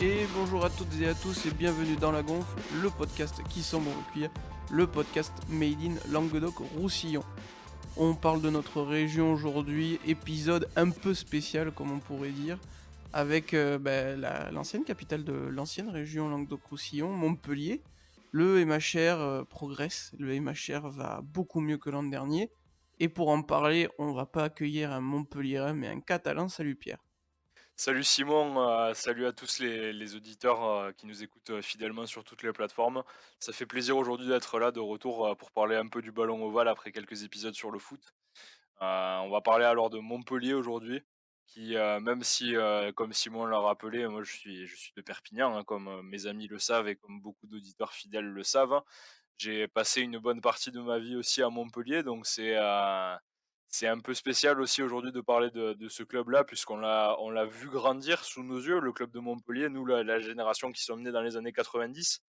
Et bonjour à toutes et à tous et bienvenue dans La Gonfle, le podcast qui sent bon le cuir, le podcast Made in Languedoc-Roussillon. On parle de notre région aujourd'hui, épisode un peu spécial comme on pourrait dire, avec l'ancienne capitale de l'ancienne région Languedoc-Roussillon, Montpellier. Le MHR progresse, le MHR va beaucoup mieux que l'an dernier. Et pour en parler, on va pas accueillir un Montpelliérain mais un Catalan. Salut Pierre. Salut Simon, salut à tous les auditeurs qui nous écoutent fidèlement sur toutes les plateformes. Ça fait plaisir aujourd'hui d'être là de retour pour parler un peu du ballon ovale après quelques épisodes sur le foot. On va parler alors de Montpellier aujourd'hui, qui même si comme Simon l'a rappelé, moi je suis de Perpignan, hein, comme mes amis le savent et comme beaucoup d'auditeurs fidèles le savent. J'ai passé une bonne partie de ma vie aussi à Montpellier, donc c'est un peu spécial aussi aujourd'hui de parler de ce club-là, puisqu'on l'a vu grandir sous nos yeux, le club de Montpellier, nous, la génération qui sommes nés dans les années 90,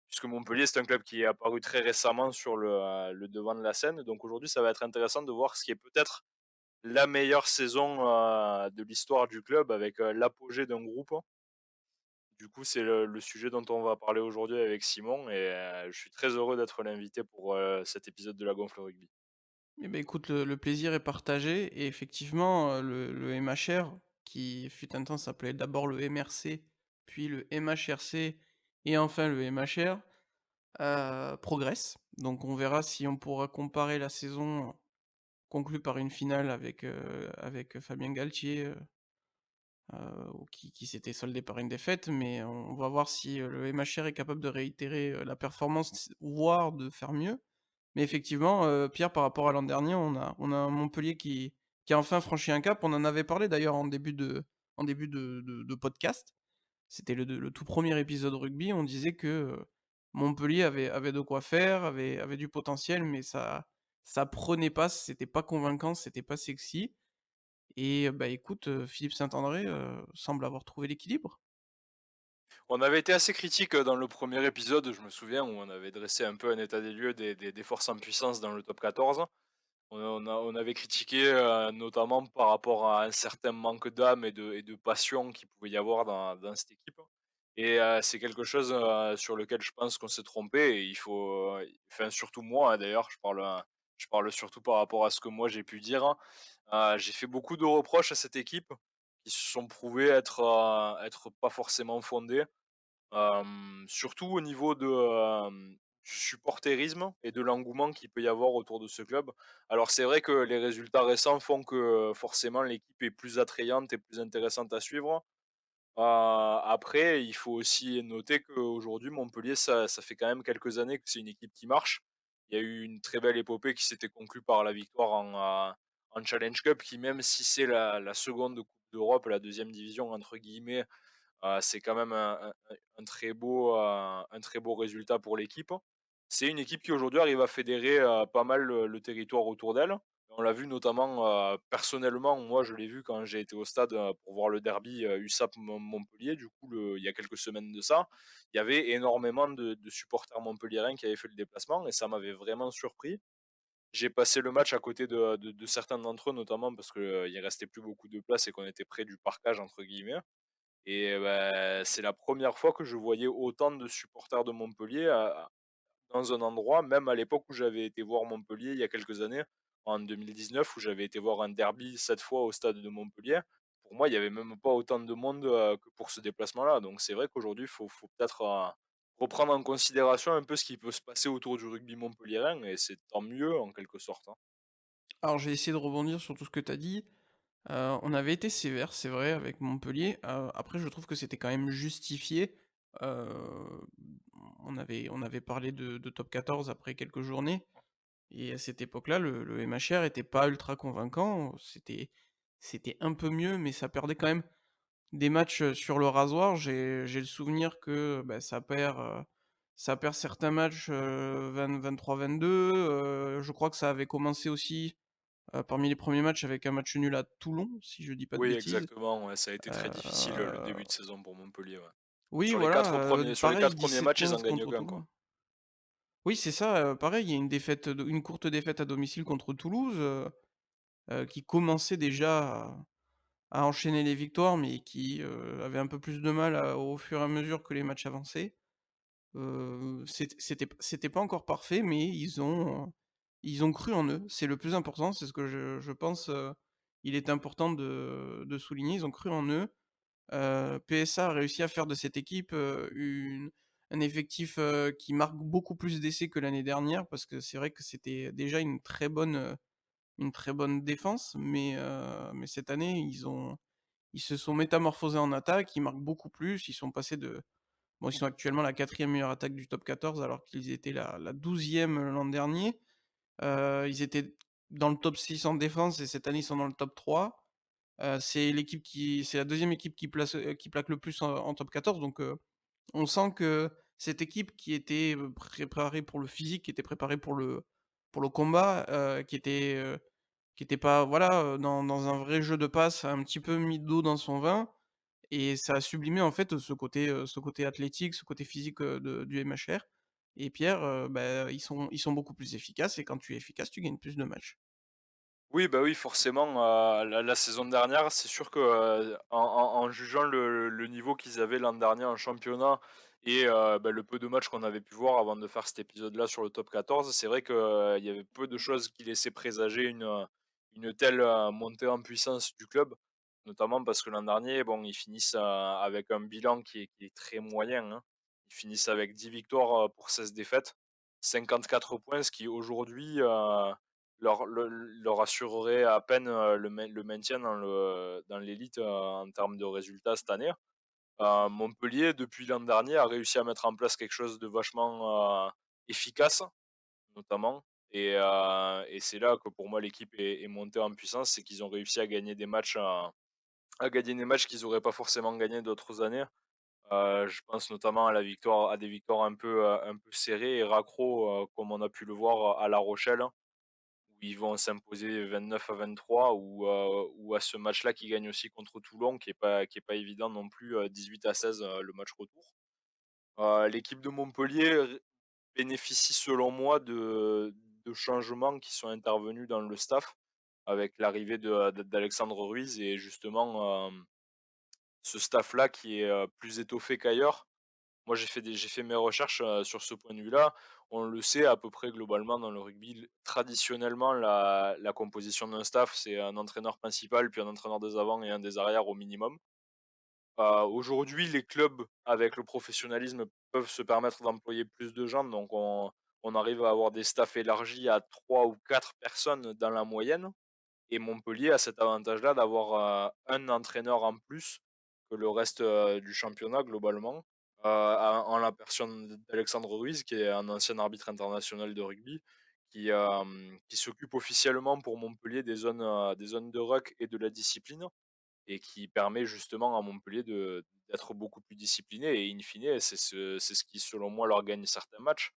puisque Montpellier, c'est un club qui est apparu très récemment sur le devant de la scène. Donc aujourd'hui, ça va être intéressant de voir ce qui est peut-être la meilleure saison de l'histoire du club, avec l'apogée d'un groupe. Du coup, c'est le sujet dont on va parler aujourd'hui avec Simon, et je suis très heureux d'être l'invité pour cet épisode de la Gonfle Rugby. Eh ben écoute, le plaisir est partagé et effectivement, le MHR, qui fut un temps s'appelait d'abord le MRC, puis le MHRC et enfin le MHR, progresse. Donc on verra si on pourra comparer la saison conclue par une finale avec Fabien Galtier, qui s'était soldée par une défaite, mais on va voir si, le MHR est capable de réitérer, la performance, voire de faire mieux. Mais effectivement, Pierre, par rapport à l'an dernier, on a un Montpellier qui a enfin franchi un cap. On en avait parlé d'ailleurs en début de podcast. C'était le tout premier épisode rugby. On disait que, Montpellier avait de quoi faire, avait du potentiel, mais ça prenait pas, c'était pas convaincant, c'était pas sexy et bah, écoute, Philippe Saint-André, semble avoir trouvé l'équilibre. On avait été assez critique dans le premier épisode, je me souviens, où on avait dressé un peu un état des lieux des forces en puissance dans le top 14. On avait critiqué notamment par rapport à un certain manque d'âme et de passion qu'il pouvait y avoir dans cette équipe. Et c'est quelque chose sur lequel je pense qu'on s'est trompé. Et il faut, enfin surtout moi, hein, d'ailleurs, je parle surtout par rapport à ce que moi j'ai pu dire, hein. J'ai fait beaucoup de reproches à cette équipe qui se sont prouvés être pas forcément fondés. Surtout au niveau du supportérisme et de l'engouement qu'il peut y avoir autour de ce club. Alors c'est vrai que les résultats récents font que forcément l'équipe est plus attrayante et plus intéressante à suivre. Après, il faut aussi noter qu'aujourd'hui Montpellier, ça fait quand même quelques années que c'est une équipe qui marche. Il y a eu une très belle épopée qui s'était conclue par la victoire en Challenge Cup, qui, même si c'est la seconde coupe d'Europe, la deuxième division entre guillemets, c'est quand même un très beau résultat pour l'équipe. C'est une équipe qui aujourd'hui arrive à fédérer pas mal le territoire autour d'elle. On l'a vu notamment, personnellement, moi je l'ai vu quand j'ai été au stade pour voir le derby USAP Montpellier, du coup il y a quelques semaines de ça. Il y avait énormément de supporters montpelliérains qui avaient fait le déplacement et ça m'avait vraiment surpris. J'ai passé le match à côté de certains d'entre eux, notamment parce qu'il restait plus beaucoup de place et qu'on était près du «parquage» entre guillemets. Et bah, c'est la première fois que je voyais autant de supporters de Montpellier dans un endroit, même à l'époque où j'avais été voir Montpellier il y a quelques années, en 2019, où j'avais été voir un derby cette fois au stade de Montpellier. Pour moi, il y avait même pas autant de monde que pour ce déplacement-là. Donc c'est vrai qu'aujourd'hui, il faut peut-être reprendre en considération un peu ce qui peut se passer autour du rugby montpelliérain, et c'est tant mieux en quelque sorte, hein. Alors j'ai essayé de rebondir sur tout ce que tu as dit. On avait été sévère, c'est vrai, avec Montpellier. Après, je trouve que c'était quand même justifié. Heu, on avait parlé de top 14 après quelques journées et à cette époque-là, le MHR était pas ultra convaincant. C'était un peu mieux, mais ça perdait quand même des matchs, sur le rasoir. J'ai le souvenir que, bah, ça perd certains matchs, 23-22. Je crois que ça avait commencé aussi, parmi les premiers matchs avec un match nul à Toulon, si je dis pas de Oui, bêtises. exactement, ouais, ça a été très difficile le Heu, début de saison pour Montpellier, ouais. oui, Sur les 4 voilà, premiers sur les pareil 4 premiers matchs, ils 17-15 en gagnent contre aucun, Toulon. quoi. Oui, c'est ça, pareil, il y a une courte défaite à domicile contre Toulouse, qui commençait déjà à enchaîner les victoires, mais qui, avaient un peu plus de mal au fur et à mesure que les matchs avançaient. C'était pas encore parfait, mais ils ont cru en eux. C'est le plus important, c'est ce que je pense, il est important de souligner. Ils ont cru en eux. PSA a réussi à faire de cette équipe, un effectif, qui marque beaucoup plus d'essais que l'année dernière, parce que c'est vrai que c'était déjà une très bonne défense, mais cette année, ils se sont métamorphosés en attaque, ils marquent beaucoup plus, ils sont passés de bon, ils sont actuellement la quatrième meilleure attaque du top 14 alors qu'ils étaient la 12e l'an dernier. Ils étaient dans le top 6 en défense et cette année, ils sont dans le top 3. C'est la deuxième équipe qui plaque le plus en top 14, donc on sent que cette équipe qui était, préparée pour le physique, qui était préparée pour le combat, qui était pas voilà, dans un vrai jeu de passe, a un petit peu mis de l'eau dans son vin et ça a sublimé en fait, ce côté athlétique, ce côté physique, du MHR et Pierre, bah, ils sont beaucoup plus efficaces et quand tu es efficace, tu gagnes plus de matchs. Oui, bah, oui, forcément, la saison dernière, c'est sûr que, en jugeant le niveau qu'ils avaient l'an dernier en championnat et bah, le peu de matchs qu'on avait pu voir avant de faire cet épisode-là sur le top 14, c'est vrai qu'il y avait peu de choses qui laissaient présager une telle, montée en puissance du club. Notamment parce que l'an dernier, bon, ils finissent, avec un bilan qui est très moyen, hein. Ils finissent avec 10 victoires, pour 16 défaites, 54 points, ce qui aujourd'hui, leur assurerait à peine, le maintien dans l'élite, en termes de résultats cette année. Montpellier, depuis l'an dernier, a réussi à mettre en place quelque chose de vachement, efficace, notamment et c'est là que pour moi l'équipe est montée en puissance, c'est qu'ils ont réussi à gagner des matchs qu'ils auraient pas forcément gagnés d'autres années. Je pense notamment à des victoires un peu serrées et raccros, comme on a pu le voir à La Rochelle, où ils vont s'imposer 29-23 ou à ce match-là qu'ils gagnent aussi contre Toulon qui est pas évident non plus, 18-16, le match retour. L'équipe de Montpellier bénéficie selon moi de changements qui sont intervenus dans le staff avec l'arrivée d'Alexandre Ruiz et justement, ce staff-là qui est, plus étoffé qu'ailleurs. Moi, j'ai fait mes recherches, sur ce point de vue-là. On le sait à peu près globalement dans le rugby, traditionnellement, la composition d'un staff, c'est un entraîneur principal, puis un entraîneur des avants et un des arrières au minimum. Aujourd'hui, les clubs, avec le professionnalisme, peuvent se permettre d'employer plus de gens, donc on arrive à avoir des staffs élargis à 3 ou 4 personnes dans la moyenne. Et Montpellier a cet avantage-là d'avoir, un entraîneur en plus que le reste, du championnat globalement, en la personne d'Alexandre Ruiz, qui est un ancien arbitre international de rugby, qui s'occupe officiellement pour Montpellier des zones de ruck et de la discipline et qui permet justement à Montpellier d'être beaucoup plus discipliné et in fine, c'est ce qui, selon moi, leur gagne certains matchs.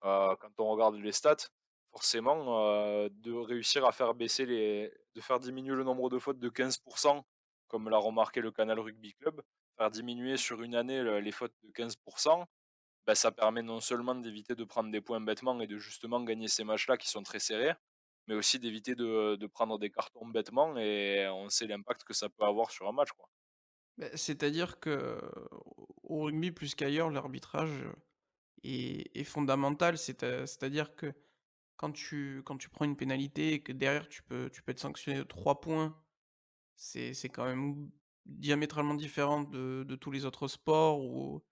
Quand on regarde les stats, forcément, de réussir à faire baisser de faire diminuer le nombre de fautes de 15, comme l'a remarqué le Canal Rugby Club, faire diminuer sur une année les fautes de 15, bah, ça permet non seulement d'éviter de prendre des points bêtement et de justement gagner ces matchs-là qui sont très serrés, mais aussi d'éviter de prendre des cartons bêtement et on sait l'impact que ça peut avoir sur un match, quoi. C'est-à-dire que au rugby plus qu'ailleurs, l'arbitrage, est fondamental. C'est-à-dire que quand tu prends une pénalité et que derrière tu peux être sanctionné de 3 points, c'est quand même diamétralement différent de tous les autres sports ou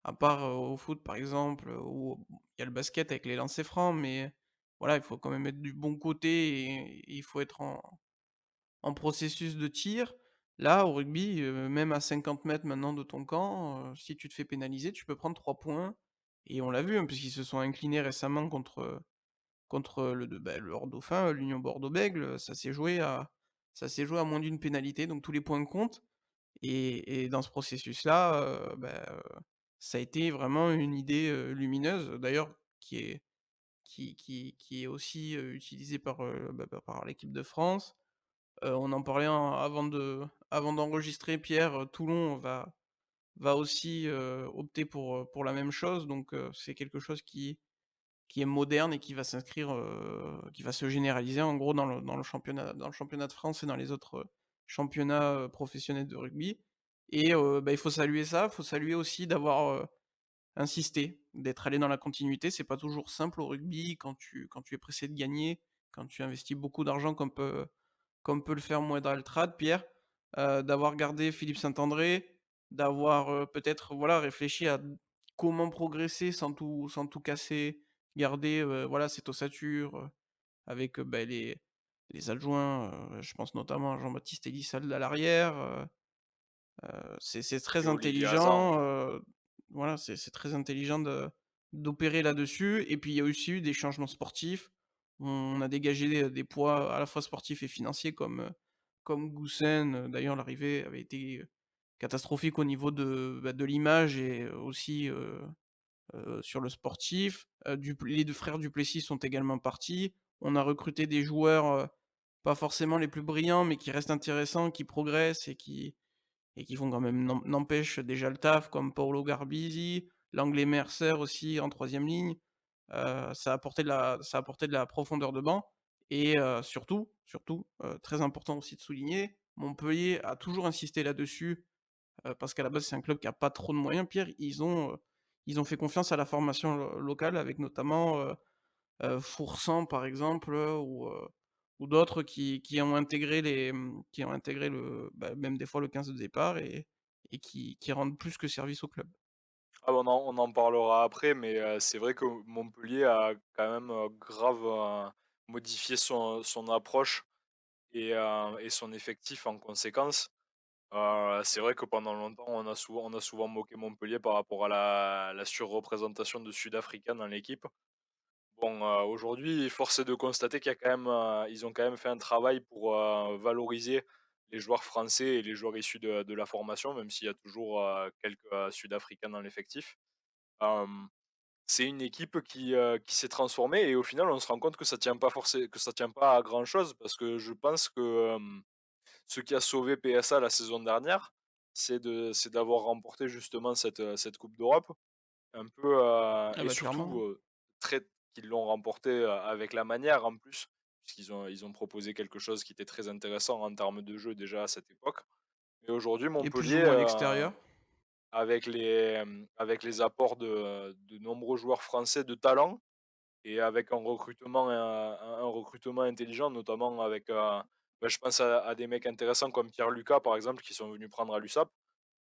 à part, au foot par exemple, où il y a le basket avec les lancers francs, mais voilà, il faut quand même être du bon côté et il faut être en processus de tir. Là, au rugby, même à 50 mètres maintenant de ton camp, si tu te fais pénaliser, tu peux prendre 3 points et on l'a vu, hein, puisqu'ils se sont inclinés récemment contre le Hors Dauphin, l'Union Bordeaux-Bègles, ça s'est joué à moins d'une pénalité, donc tous les points comptent et dans ce processus-là, ça a été vraiment une idée, lumineuse, d'ailleurs qui est aussi, utilisée par, par l'équipe de France. On en parlait avant d'enregistrer Pierre, Toulon va aussi, opter pour la même chose donc c'est quelque chose qui est moderne et qui va s'inscrire, qui va se généraliser en gros dans le championnat de France et dans les autres. championnat, professionnel de rugby et bah, il faut saluer ça, il faut saluer aussi d'avoir, insisté, d'être allé dans la continuité. C'est pas toujours simple au rugby quand tu es pressé de gagner, quand tu investis beaucoup d'argent comme peut le faire Moed Altrad, Pierre, d'avoir gardé Philippe Saint-André, d'avoir, peut-être, voilà, réfléchi à comment progresser sans tout casser, garder, voilà, cette ossature, avec, bah, les adjoints, je pense notamment à Jean-Baptiste Elissalde à l'arrière, c'est et très Olivier Hazard. intelligent, voilà, c'est très intelligent d'opérer là-dessus et puis il y a aussi eu des changements sportifs. On a dégagé des poids à la fois sportifs et financiers comme Goussen, d'ailleurs l'arrivée avait été, catastrophique au niveau de l'image et aussi, sur le sportif. Les 2 frères Duplessis sont également partis. On a recruté des joueurs, pas forcément les plus brillants, mais qui restent intéressants, qui progressent et qui font quand même n'empêche déjà le taf comme Paolo Garbisi, l'anglais Mercer aussi en troisième ligne. Ça a apporté de la profondeur de banc et surtout, très important aussi de souligner, Montpellier a toujours insisté là-dessus, parce qu'à la base c'est un club qui a pas trop de moyens, Pierre. Ils ont fait confiance à la formation locale avec notamment, Foursan par exemple, ou d'autres qui ont intégré bah, même des fois le 15 de départ et qui rendent plus que service au club. Ah bah, on en parlera après, mais c'est vrai que Montpellier a quand même, grave, modifié son approche et son effectif en conséquence. C'est vrai que pendant longtemps, on a souvent moqué Montpellier par rapport à la surreprésentation de Sud-Africains dans l'équipe. Bon, aujourd'hui, force est de constater qu'il y a quand même, ils ont quand même fait un travail pour, valoriser les joueurs français et les joueurs issus de la formation, même s'il y a toujours, quelques, Sud-Africains dans l'effectif. Hem, c'est une équipe qui s'est transformée et au final, on se rend compte que ça tient pas à grand chose parce que je pense que, ce qui a sauvé PSA la saison dernière, c'est d'avoir remporté justement cette coupe d'Europe. Un peu, Ah et bah, clairement. surtout, très qu'ils l'ont remporté, avec la manière en plus, puisqu'ils ont proposé quelque chose qui était très intéressant en termes de jeu déjà à cette époque. Et aujourd'hui Et plus Montpellier, ou moins à l'extérieur. avec les apports de nombreux joueurs français de talent et avec un recrutement intelligent, notamment avec, bah, je pense à des mecs intéressants comme Pierre Lucas par exemple, qui sont venus prendre à l'USAP.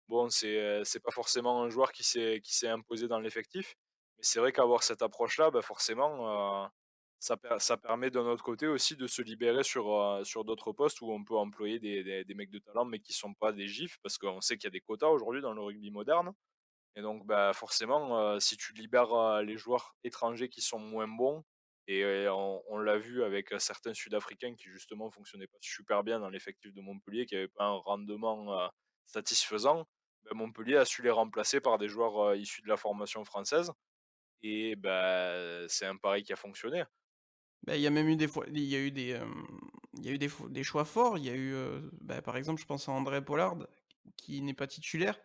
Bon, c'est pas forcément un joueur qui s'est imposé dans l'effectif, mais c'est vrai qu'avoir cette approche-là, bah, forcément, ça permet d'un autre côté aussi de se libérer sur d'autres postes où on peut employer des mecs de talent, mais qui sont pas des gifs, parce qu'on sait qu'il y a des quotas aujourd'hui dans le rugby moderne. Et donc, bah, forcément, si tu libères, les joueurs étrangers qui sont moins bons et on l'a vu avec, certains Sud-Africains qui justement fonctionnaient pas super bien dans l'effectif de Montpellier, qui avaient pas un rendement, satisfaisant, bah, Montpellier a su les remplacer par des joueurs, issus de la formation française et bah, c'est un pari qui a fonctionné. Bah, il y a même eu des fois il y a eu des choix forts. Il y a eu, bah, par exemple, je pense à André Pollard qui n'est pas titulaire,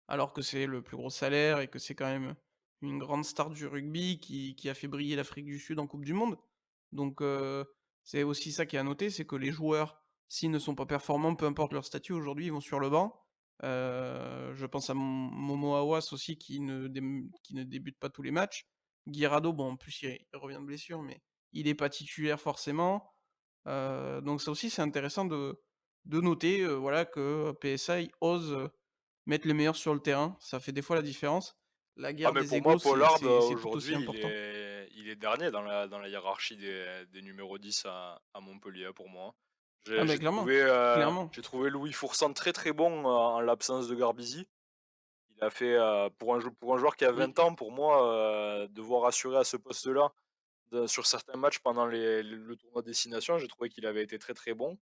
alors que c'est le plus gros salaire et que c'est quand même une grande star du rugby qui a fait briller l'Afrique du Sud en coupe du monde. Donc c'est aussi ça qui est à noter, c'est que les joueurs, s'ils ne sont pas performants, peu importe leur statut aujourd'hui, ils vont sur le banc. Je pense à Momo Awas aussi qui ne débute pas tous les matchs. Guirado, bon, en plus il revient de blessure, mais il est pas titulaire forcément, donc ça aussi c'est intéressant de noter, voilà que PSA ose, mettre les meilleurs sur le terrain. Ça fait des fois la différence. La Ah guerre mais des pour moi égos, c'est Pollard, c'est c'est tout aussi aujourd'hui important. il est dernier dans la hiérarchie des numéros 10 à Montpellier, hein, pour moi, hein. Ah J'ai bah j'ai clairement, trouvé, clairement. Louis Fourcade très, très bon, en l'absence de Garbisi. Il a fait, pour un joueur qui a 20 Oui. ans, pour moi, devoir assurer à ce poste-là, sur certains matchs pendant le tournoi Destination, j'ai trouvé qu'il avait été très, très bon.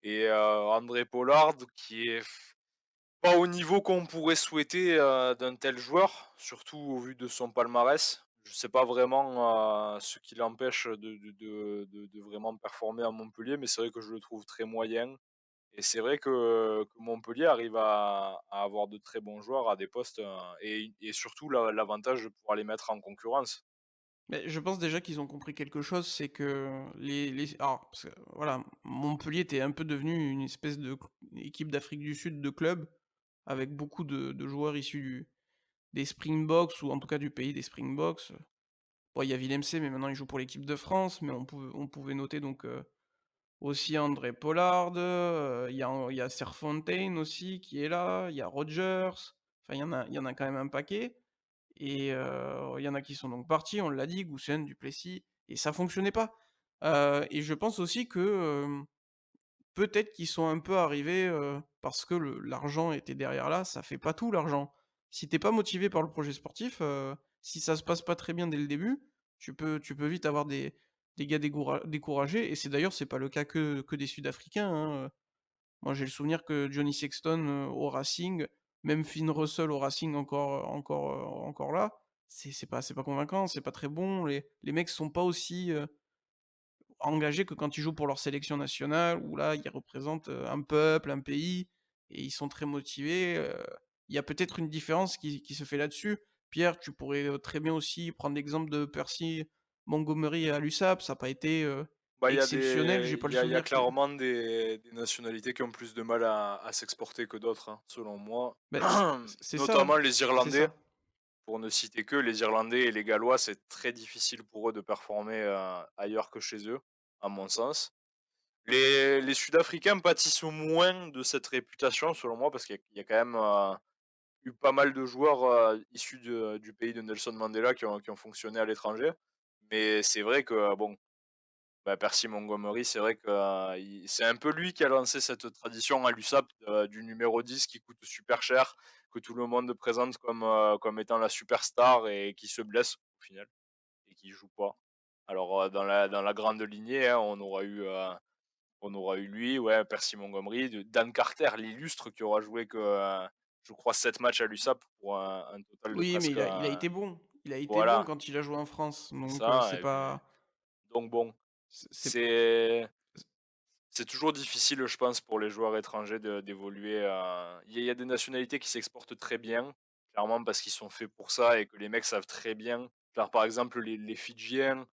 Et André Pollard qui est pas au niveau qu'on pourrait souhaiter, d'un tel joueur, surtout au vu de son palmarès. Je sais pas vraiment, ce qui l'empêche de vraiment performer à Montpellier, mais c'est vrai que je le trouve très moyen et c'est vrai que Montpellier arrive à avoir de très bons joueurs à des postes, et surtout l'avantage de pouvoir les mettre en concurrence. Mais je pense déjà qu'ils ont compris quelque chose, c'est que les alors parce que voilà, Montpellier était un peu devenu une espèce de équipe d'Afrique du Sud de club, avec beaucoup de joueurs issus des Springboks ou en tout cas du pays des Springboks. Bon, il y a Villemc, mais maintenant il joue pour l'équipe de France, mais on pouvait noter donc, aussi André Pollard, il y a Serfontein aussi qui est là, il y a Rodgers, enfin il y en a quand même un paquet et il y en a qui sont donc partis, on l'a dit, Goussen, Duplessis et ça fonctionnait pas. Et je pense aussi que, peut-être qu'ils sont un peu arrivés, parce que l'argent était derrière là, ça fait pas tout l'argent. Si tu es pas motivé par le projet sportif, si ça se passe pas très bien dès le début, tu peux vite avoir des gars découragés et c'est pas le cas que des Sud-Africains, hein. Moi j'ai le souvenir que Johnny Sexton, au Racing, même Finn Russell au Racing encore là, c'est pas convaincant, c'est pas très bon. Les mecs sont pas aussi, engagés que quand ils jouent pour leur sélection nationale où là, ils représentent, un peuple, un pays et ils sont très motivés, il y a peut-être une différence qui se fait là-dessus. Pierre, tu pourrais, très bien aussi prendre l'exemple de Percy Montgomery à l'USAP, ça a pas été, Bah, exceptionnel, j'ai pas le il y a souvenir que clairement des nationalités qui ont plus de mal à s'exporter que d'autres, hein, selon moi. beh, c'est Notamment ça, les c'est Irlandais, ça. pour ne citer que les Irlandais et les Gallois, c'est très difficile pour eux de performer, ailleurs que chez eux, à mon sens. Les Sud-Africains pâtissent moins de cette réputation, selon moi, parce qu'il y a quand même, eu pas mal de joueurs, issus du pays de Nelson Mandela qui ont fonctionné à l'étranger. Mais c'est vrai que, bon, bah, Percy Montgomery, c'est vrai que, c'est un peu lui qui a lancé cette tradition à l'USAP, du numéro 10 qui coûte super cher, que tout le monde présente comme étant la superstar et qui se blesse au final et qui joue pas. Alors, dans la grande lignée, hein, on aura eu lui, ouais, Percy Montgomery, de Dan Carter, l'illustre qui aura joué que, je crois 7 matchs à l'USAP pour un total de Oui, mais presque, il a été bon. Il a été bon voilà, quand il a joué en France, c'est donc ça c'est et puis pas donc bon, c'est c'est c'est toujours difficile, je pense, pour les joueurs étrangers d'évoluer, il y a des nationalités qui s'exportent très bien, clairement parce qu'ils sont faits pour ça et que les mecs savent très bien faire, par exemple, les Fidjiens,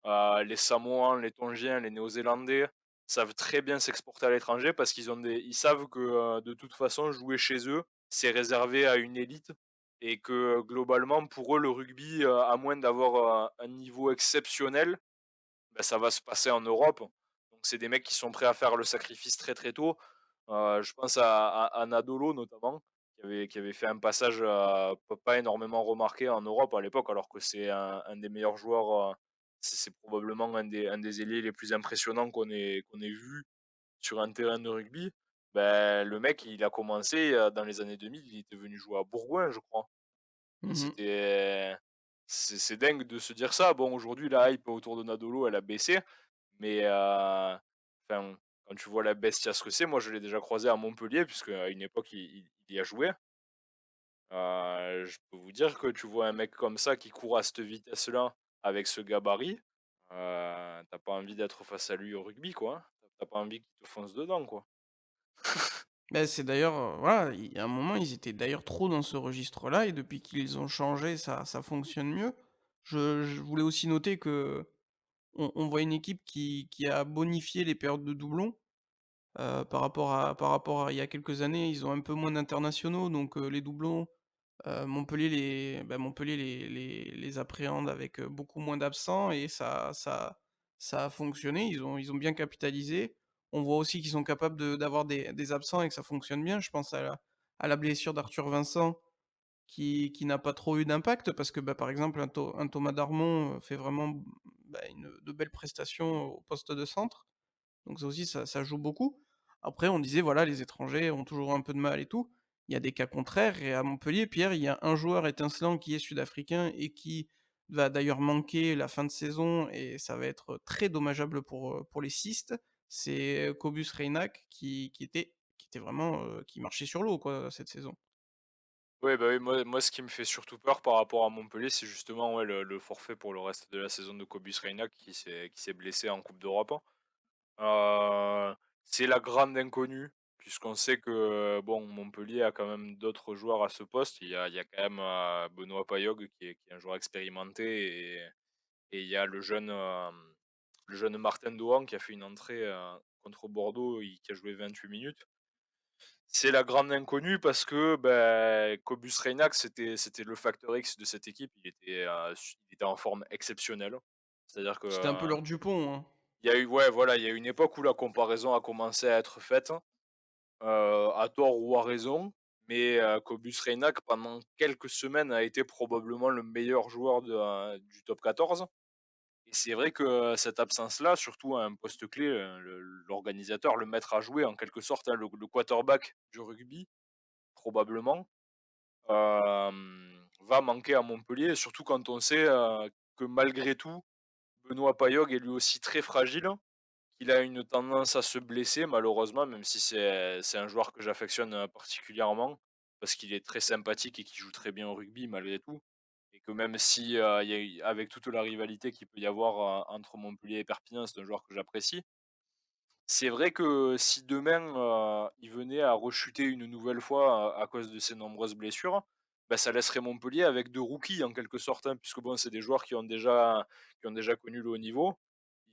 les Samoans, les Tongiens, les Néo-Zélandais savent très bien s'exporter à l'étranger parce ils savent que, de toute façon, jouer chez eux, c'est réservé à une élite et que, globalement, pour eux, le rugby, à moins d'avoir, un niveau exceptionnel, bah, ça va se passer en Europe. Donc c'est des mecs qui sont prêts à faire le sacrifice très, très tôt. Je pense à Nadolo notamment, qui avait fait un passage, pas énormément remarqué en Europe à l'époque, alors que c'est un des meilleurs joueurs, c'est probablement un des ailiers les plus impressionnants qu'on ait vu sur un terrain de rugby. Le mec, il a commencé, dans les années 2000, il était venu jouer à Bourgoin, je crois. mmh C'était c'est dingue de se dire ça. Bon, aujourd'hui, la hype autour de Nadolo, elle a baissé, mais enfin, quand tu vois la Bestia ce que c'est, moi je l'ai déjà croisé à Montpellier puisque à une époque il y a joué. Je peux vous dire que tu vois un mec comme ça qui court à cette vitesse-là, avec ce gabarit, tu pas envie d'être face à lui au rugby, quoi, hein. Tu pas envie qu'il te fonce dedans, quoi. Bah, c'est d'ailleurs, voilà, il y a un moment, ils étaient d'ailleurs trop dans ce registre-là et depuis qu'ils ont changé, ça fonctionne mieux. Je voulais aussi noter qu'on voit une équipe qui a bonifié les périodes de doublons, par rapport à il y a quelques années. Ils ont un peu moins d'internationaux, donc les doublons, Montpellier les appréhende avec, beaucoup moins d'absents et ça a fonctionné. Ils ont bien capitalisé. On voit aussi qu'ils sont capables d'avoir des absents et que ça fonctionne bien. Je pense à la blessure d'Arthur Vincent qui n'a pas trop eu d'impact parce que, par exemple, un Thomas Darmon, fait vraiment, de belles prestations au poste de centre. Donc ça aussi, ça joue beaucoup. Après, on disait, voilà, les étrangers ont toujours un peu de mal et tout. Il y a des cas contraires et à Montpellier, Pierre, il y a un joueur étincelant qui est sud-africain et qui va d'ailleurs manquer la fin de saison et ça va être très dommageable pour les Cistes. C'est Cobus Reinach qui était vraiment, qui marchait sur l'eau, quoi, cette saison. Ouais, bah, oui, moi ce qui me fait surtout peur par rapport à Montpellier, c'est justement, ouais, le forfait pour le reste de la saison de Cobus Reinach qui s'est blessé en coupe d'Europe. C'est la grande inconnue, puisqu'on sait que, bon, Montpellier a quand même d'autres joueurs à ce poste. Il y a quand même, Benoît Paillog qui est un joueur expérimenté et il y a le jeune Martin Dohan qui a fait une entrée, contre Bordeaux, qui a joué 28 minutes. C'est la grande inconnue parce que, Cobus Reinach, c'était le facteur X de cette équipe. Il était en forme exceptionnelle. C'est-à-dire que, C'était un peu leur Dupont, hein. il y a eu ouais, voilà, il y a eu une époque où la comparaison a commencé à être faite, à tort ou à raison, mais Cobus Reinach, pendant quelques semaines, a été probablement le meilleur joueur du top 14. Et c'est vrai que cette absence-là, surtout à un poste clé, l'organisateur, le maître à jouer en quelque sorte, hein, le quarterback du rugby, probablement, va manquer à Montpellier, surtout quand on sait, que malgré tout, Benoît Paillog est lui aussi très fragile, qu'il a une tendance à se blesser malheureusement, même si c'est un joueur que j'affectionne, particulièrement, parce qu'il est très sympathique et qu'il joue très bien au rugby malgré tout, et que même si, il y a eu avec toute la rivalité qu'il peut y avoir, entre Montpellier et Perpignan, c'est un joueur que j'apprécie. C'est vrai que si demain, il venait à rechuter une nouvelle fois à cause de ses nombreuses blessures, bah, ça laisserait Montpellier avec 2 rookies en quelque sorte, hein, puisque bon, c'est des joueurs qui ont déjà connu le haut niveau.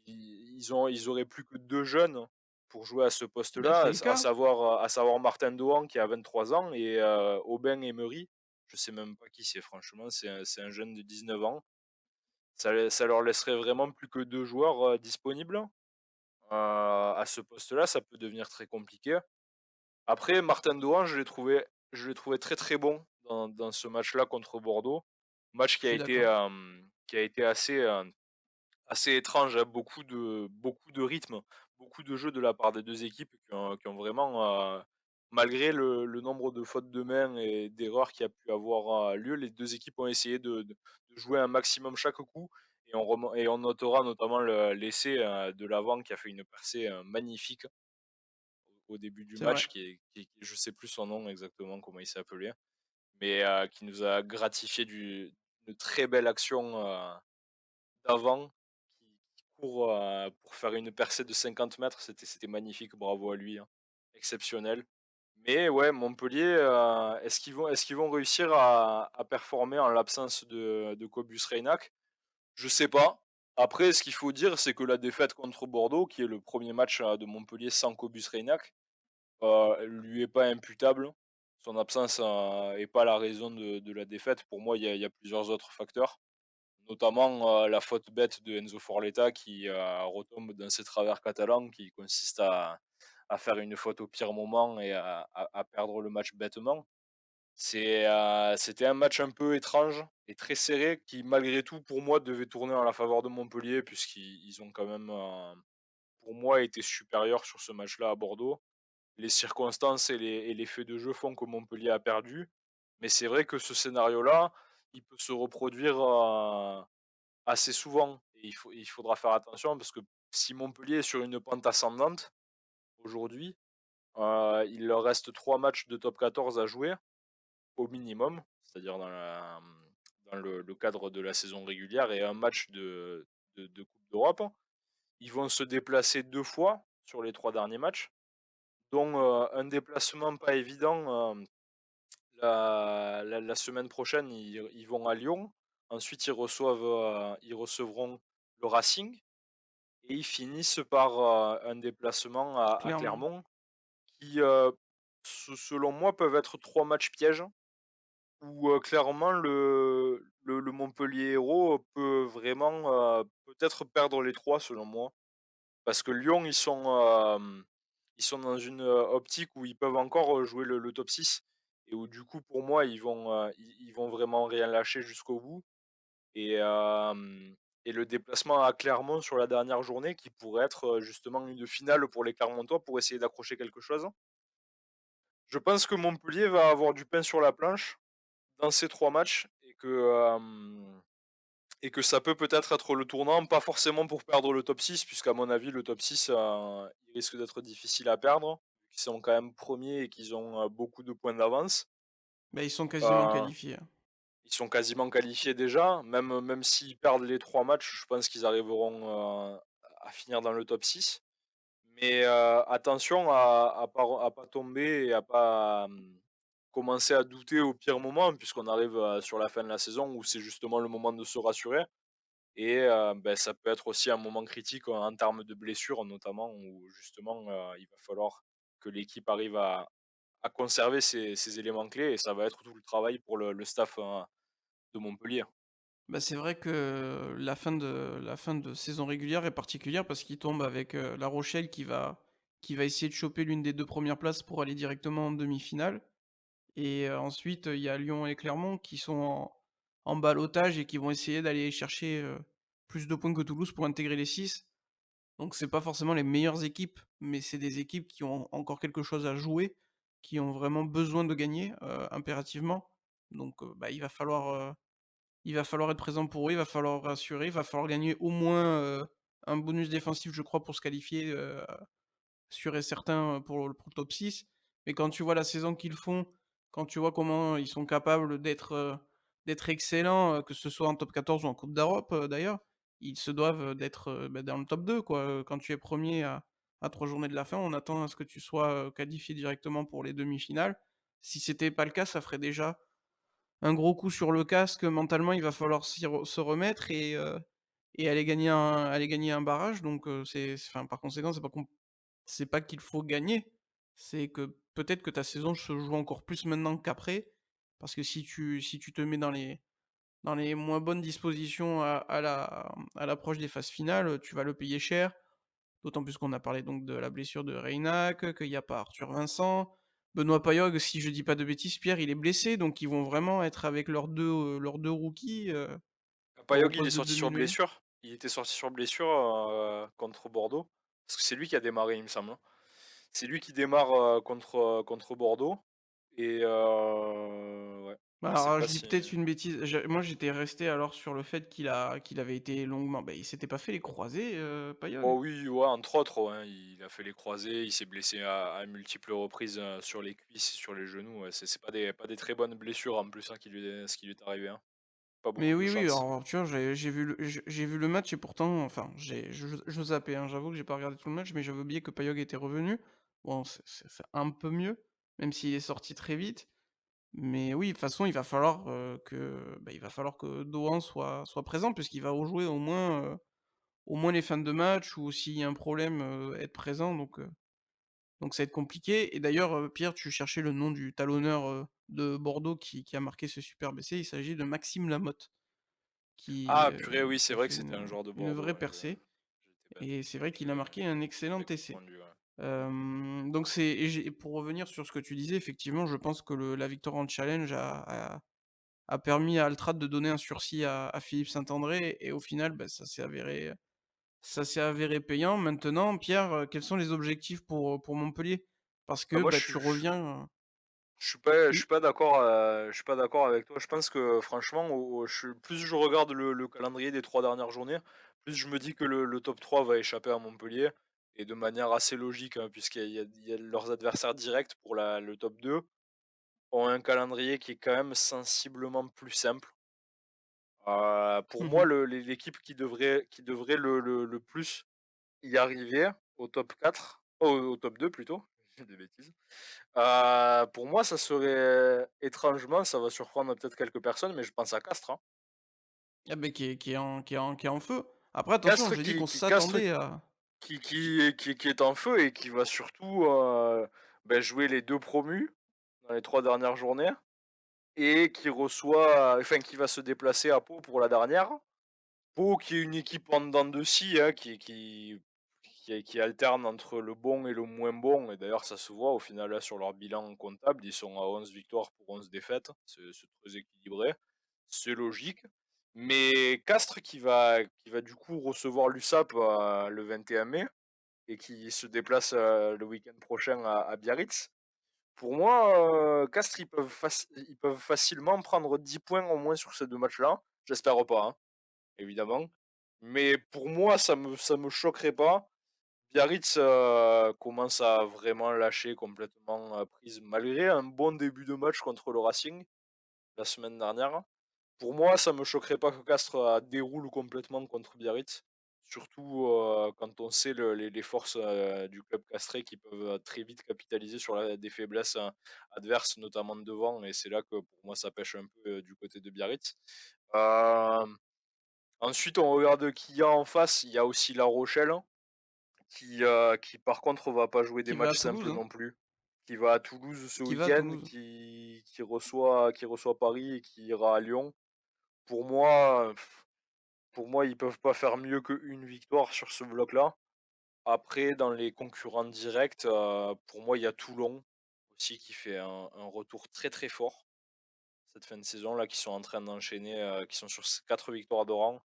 Ils auraient plus que 2 jeunes pour jouer à ce Bah, poste-là, c'est le cas. à savoir Martin Dohan qui a 23 ans et Aubin Emery. Je sais même pas qui c'est franchement, c'est un jeune de 19 ans. Ça leur laisserait vraiment plus que 2 joueurs, disponibles. À ce poste-là, ça peut devenir très compliqué. Après, Martin Dohan, je l'ai trouvé très, très bon dans ce match-là contre Bordeaux. Match Je suis d'accord. qui a été assez étrange, hein. Beaucoup de rythme, beaucoup de jeu de la part des 2 équipes qui ont vraiment, malgré le nombre de fautes de main et d'erreurs qui a pu avoir, lieu, les 2 équipes ont essayé de jouer un maximum chaque coup, et on notera notamment l'essai, de l'avant qui a fait une percée, magnifique au début du C'est vrai. match, je sais plus son nom exactement, comment il s'est appelé, mais qui nous a gratifié d'une très belle action, d'avant qui court, pour faire une percée de 50 mètres. C'était magnifique, bravo à lui, hein. Exceptionnel. Mais ouais, Montpellier, est-ce qu'ils vont réussir à performer en l'absence de Cobus Reinach? Je sais pas. Après, ce qu'il faut dire, c'est que la défaite contre Bordeaux, qui est le premier match, de Montpellier sans Cobus Reinach, lui est pas imputable. Son absence, est pas la raison de la défaite. Pour moi, il y a plusieurs autres facteurs, notamment, la faute bête de Enzo Forletta qui, retombe dans ses travers catalans, qui consiste à faire une faute au pire moment et à perdre le match bêtement. C'était un match un peu étrange et très serré qui, malgré tout, pour moi, devait tourner en la faveur de Montpellier puisqu'ils ont quand même, pour moi, été supérieurs sur ce match-là à Bordeaux. Les circonstances et les faits de jeu font que Montpellier a perdu, mais c'est vrai que ce scénario-là, il peut se reproduire, assez souvent, et il faudra faire attention parce que si Montpellier est sur une pente ascendante aujourd'hui, il leur reste 3 matchs de top 14 à jouer au minimum, c'est-à-dire dans le cadre de la saison régulière, et un match de coupe d'Europe. Ils vont se déplacer 2 fois sur les 3 derniers matchs, dont, un déplacement pas évident, la semaine prochaine. Ils vont à Lyon. Ensuite, ils recevront le Racing, et ils finissent par, un déplacement à Clairement. Clermont qui, selon moi, peuvent être 3 matchs pièges où, clairement le Montpellier Hérault peut vraiment, peut-être perdre les 3 selon moi. Parce que Lyon, ils sont dans une, optique où ils peuvent encore, jouer le top 6, et où du coup, pour moi, ils vont vraiment rien lâcher jusqu'au bout, et le déplacement à Clermont sur la dernière journée qui pourrait être, justement une finale pour les Clermontois pour essayer d'accrocher quelque chose. Je pense que Montpellier va avoir du pain sur la planche dans ces 3 matchs, et que ça peut peut-être être le tournant, pas forcément pour perdre le top 6, puisqu'à mon avis, le top 6, il risque d'être difficile à perdre, vu qu'ils sont quand même premiers et qu'ils ont, beaucoup de points d'avance. Bah, ils sont quasiment Heu, qualifiés, hein. Ils sont quasiment qualifiés déjà, même s'ils perdent les 3 matchs, je pense qu'ils arriveront, à finir dans le top 6. Mais, attention à pas tomber et à pas, commencer à douter au pire moment, puisqu'on arrive, sur la fin de la saison où c'est justement le moment de se rassurer. et ça peut être aussi un moment critique en termes de blessures notamment où justement, il va falloir que l'équipe arrive à conserver ses éléments clés et ça va être tout le travail pour le staff, de Montpellier. Bah, c'est vrai que la fin de saison régulière est particulière parce qu'il tombe avec, La Rochelle qui va essayer de choper l'une des 2 premières places pour aller directement en demi-finale et ensuite, il y a Lyon et Clermont qui sont en ballottage et qui vont essayer d'aller chercher, plus de points que Toulouse pour intégrer les 6. Donc c'est pas forcément les meilleures équipes, mais c'est des équipes qui ont encore quelque chose à jouer, qui ont vraiment besoin de gagner, impérativement. Donc bah, il va falloir être présent pour eux, il va falloir rassurer, il va falloir gagner au moins, un bonus défensif, je crois, pour se qualifier, sûr et certain, pour le top 6. Mais quand tu vois la saison qu'ils font, quand tu vois comment ils sont capables d'être excellents, que ce soit en top 14 ou en coupe d'Europe, d'ailleurs, ils se doivent, d'être, bah, dans le top 2 quoi, quand tu es premier à 3 journées de la fin, on attend à ce que tu sois, qualifié directement pour les demi-finales. Si c'était pas le cas, ça ferait déjà un gros coup sur le casque, mentalement, il va falloir se remettre et aller gagner un barrage donc enfin, par conséquent, c'est pas qu'il faut gagner, c'est que peut-être que ta saison se joue encore plus maintenant qu'après. Parce que si tu te mets dans les moins bonnes dispositions à l'approche des phases finales, tu vas le payer cher. D'autant plus qu'on a parlé donc de la blessure de Reina, qu'il y a pas Arthur Vincent. Benoît Paillog, si je dis pas de bêtises, Pierre, il est blessé, donc ils vont vraiment être avec leurs deux rookies, au Payog, il est poste de sorti sur demi-mêlée. blessure. Il était sorti sur blessure, contre Bordeaux. Parce que c'est lui qui a démarré, il me semble, hein. C'est lui qui démarre, contre Bordeaux et ouais, je sais Alors, pas je dis si peut-être une bêtise, moi j'étais resté alors sur le fait qu'il avait été longuement il s'était pas fait les croisés, Paillog? oh oui, ouais, entre autres, ouais, hein, il a fait les croisés, il s'est blessé à multiples reprises, sur les cuisses, sur les genoux, ouais, c'est pas des très bonnes blessures en plus, hein, ce qui lui est arrivé, hein. Pas Mais beaucoup de oui, oui, chance. alors tu vois, j'ai vu le match et pourtant enfin, je zappais, hein, j'avoue que j'ai pas regardé tout le match, mais j'avais oublié que Paillog était revenu. Bon, c'est un peu mieux, même s'il est sorti très vite. Mais oui, de toute façon, il va falloir que Dohan soit présent puisqu'il va rejouer au moins les fins de match ou s'il y a un problème, être présent donc ça va être compliqué et d'ailleurs, Pierre, tu cherchais le nom du talonneur, de Bordeaux qui a marqué ce superbe essai. Il s'agit de Maxime Lamotte qui, Ah heu, purée, oui, c'est qui a vrai que fait c'était un joueur de une vraie Bordeaux, ouais, percée j'étais bête. et c'est vrai Je qu'il a marqué un excellent j'avais essai. confondu, ouais. Donc c'est et j'ai pour revenir sur ce que tu disais, effectivement, je pense que la victoire en challenge a permis à Altrad de donner un sursis à Philippe Saint-André et au final, bah, ça s'est avéré payant. Maintenant, Pierre, quels sont les objectifs pour Montpellier? Parce Bah, que, moi, bah, tu reviens, je suis oui? pas d'accord, je suis pas d'accord avec toi. Je pense que franchement, plus je regarde le calendrier des 3 dernières journées, plus je me dis que le top 3 va échapper à Montpellier et de manière assez logique, hein, puisqu'il y a leurs adversaires directs pour le top 2 ont un calendrier qui est quand même sensiblement plus simple. Pour Mmh moi, mh. qui devrait le plus y arriver au top 4, au top 2 plutôt, j'ai des bêtises. Pour moi, ça serait étrangement, ça va surprendre peut-être quelques personnes, mais je pense à Castres, hein. Ah beh, qui est en feu. Après attention, Castres j'ai dit qu'on Castres s'attendait à qui est en feu et qui va surtout, jouer les 2 promus dans les 3 dernières journées et qui va se déplacer à Pau pour la dernière. Pau qui est une équipe en dents de scie, hein, qui alterne entre le bon et le moins bon et d'ailleurs ça se voit au final là sur leur bilan comptable, ils sont à 11 victoires pour 11 défaites, c'est très équilibré, c'est logique. Mais Castres qui va du coup recevoir l'USAP, le 21 mai et qui se déplace, le week-end prochain à Biarritz. Pour moi, Castres ils peuvent facilement prendre 10 points au moins sur ces 2 matchs-là. J'espère pas, hein, évidemment. Mais pour moi, ça me choquerait pas. Biarritz, commence à vraiment lâcher complètement, prise malgré un bon début de match contre le Racing, la semaine dernière. Pour moi, ça me choquerait pas que Castres, déroule complètement contre Biarritz. Surtout, quand on sait les forces, du club castrais qui peuvent, très vite capitaliser sur des faiblesses, adverses, notamment devant et c'est là que pour moi ça pêche un peu, du côté de Biarritz. Hem Ensuite, on regarde qui il y a en face. Il y a aussi La Rochelle, hein, qui par contre va pas jouer des Qui va à matchs simples Toulouse, hein, non plus. Qui va à Toulouse ce qui va à week-end, Toulouse. qui reçoit Paris et qui ira à Lyon. Pour moi, pour moi, ils peuvent pas faire mieux qu'une victoire sur ce bloc-là. Après, dans les concurrents directs, pour moi, il y a Toulon aussi qui fait un retour très, très fort cette fin de saison là, qui sont en train d'enchaîner, qui sont sur 4 victoires de rang.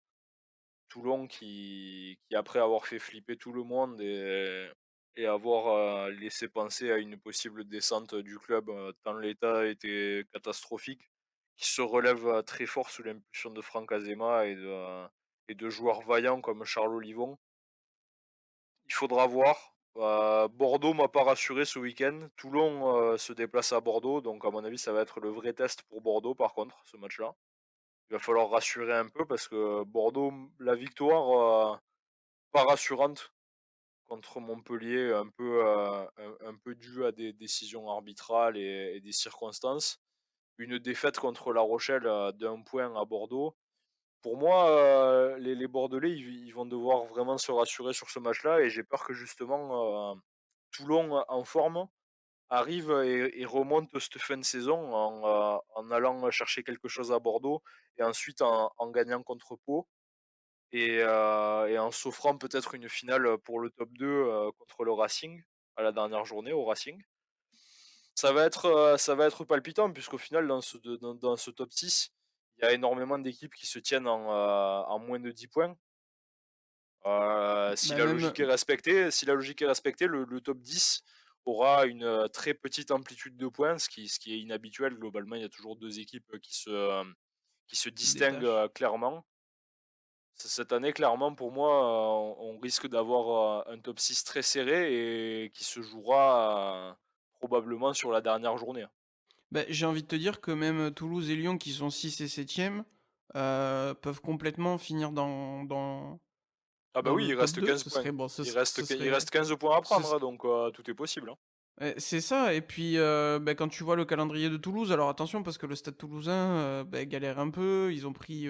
Toulon qui après avoir fait flipper tout le monde et avoir, laissé penser à une possible descente du club, tant l'état était catastrophique, qui se relève, très fort sous l'impulsion de Franck Azema et de joueurs vaillants comme Charles Olivon. Il faudra voir. Bordeaux m'a pas rassuré ce week-end. Toulon, se déplace à Bordeaux, donc à mon avis, ça va être le vrai test pour Bordeaux par contre, ce match-là. Il va falloir rassurer un peu parce que Bordeaux, la victoire, pas rassurante contre Montpellier, un peu due à des décisions arbitrales et des circonstances. Une défaite contre La Rochelle, d'1 point à Bordeaux. Pour moi, les Bordelais, ils vont devoir vraiment se rassurer sur ce match-là et j'ai peur que justement, Toulon, en forme, arrive et remonte cette fin de saison en allant chercher quelque chose à Bordeaux et ensuite en gagnant contre Pau et en s'offrant peut-être une finale, pour le top 2, contre le Racing, à la dernière journée au Racing. Ça va être palpitant puisqu'au final dans ce top 6, il y a énormément d'équipes qui se tiennent en moins de 10 points. Si Bah, la même logique est respectée, le top 10 aura une, très petite amplitude de points, ce qui est inhabituel. Globalement, il y a toujours 2 équipes, qui se distinguent, détache. clairement. Cette année, clairement, pour moi, on risque d'avoir, un top 6 très serré et qui se jouera, probablement sur la dernière journée, hein. Bah, j'ai envie de te dire que même, Toulouse et Lyon qui sont 6 et 7e, peuvent complètement finir Ah bah dans oui, le il top reste 2. 15 Ce serait points. bon, Il reste 15 points à ce prendre, hein, donc tout est possible, hein. c'est ça et puis, bah, quand tu vois le calendrier de Toulouse, alors attention parce que le Stade Toulousain, bah, galère un peu. Ils ont pris,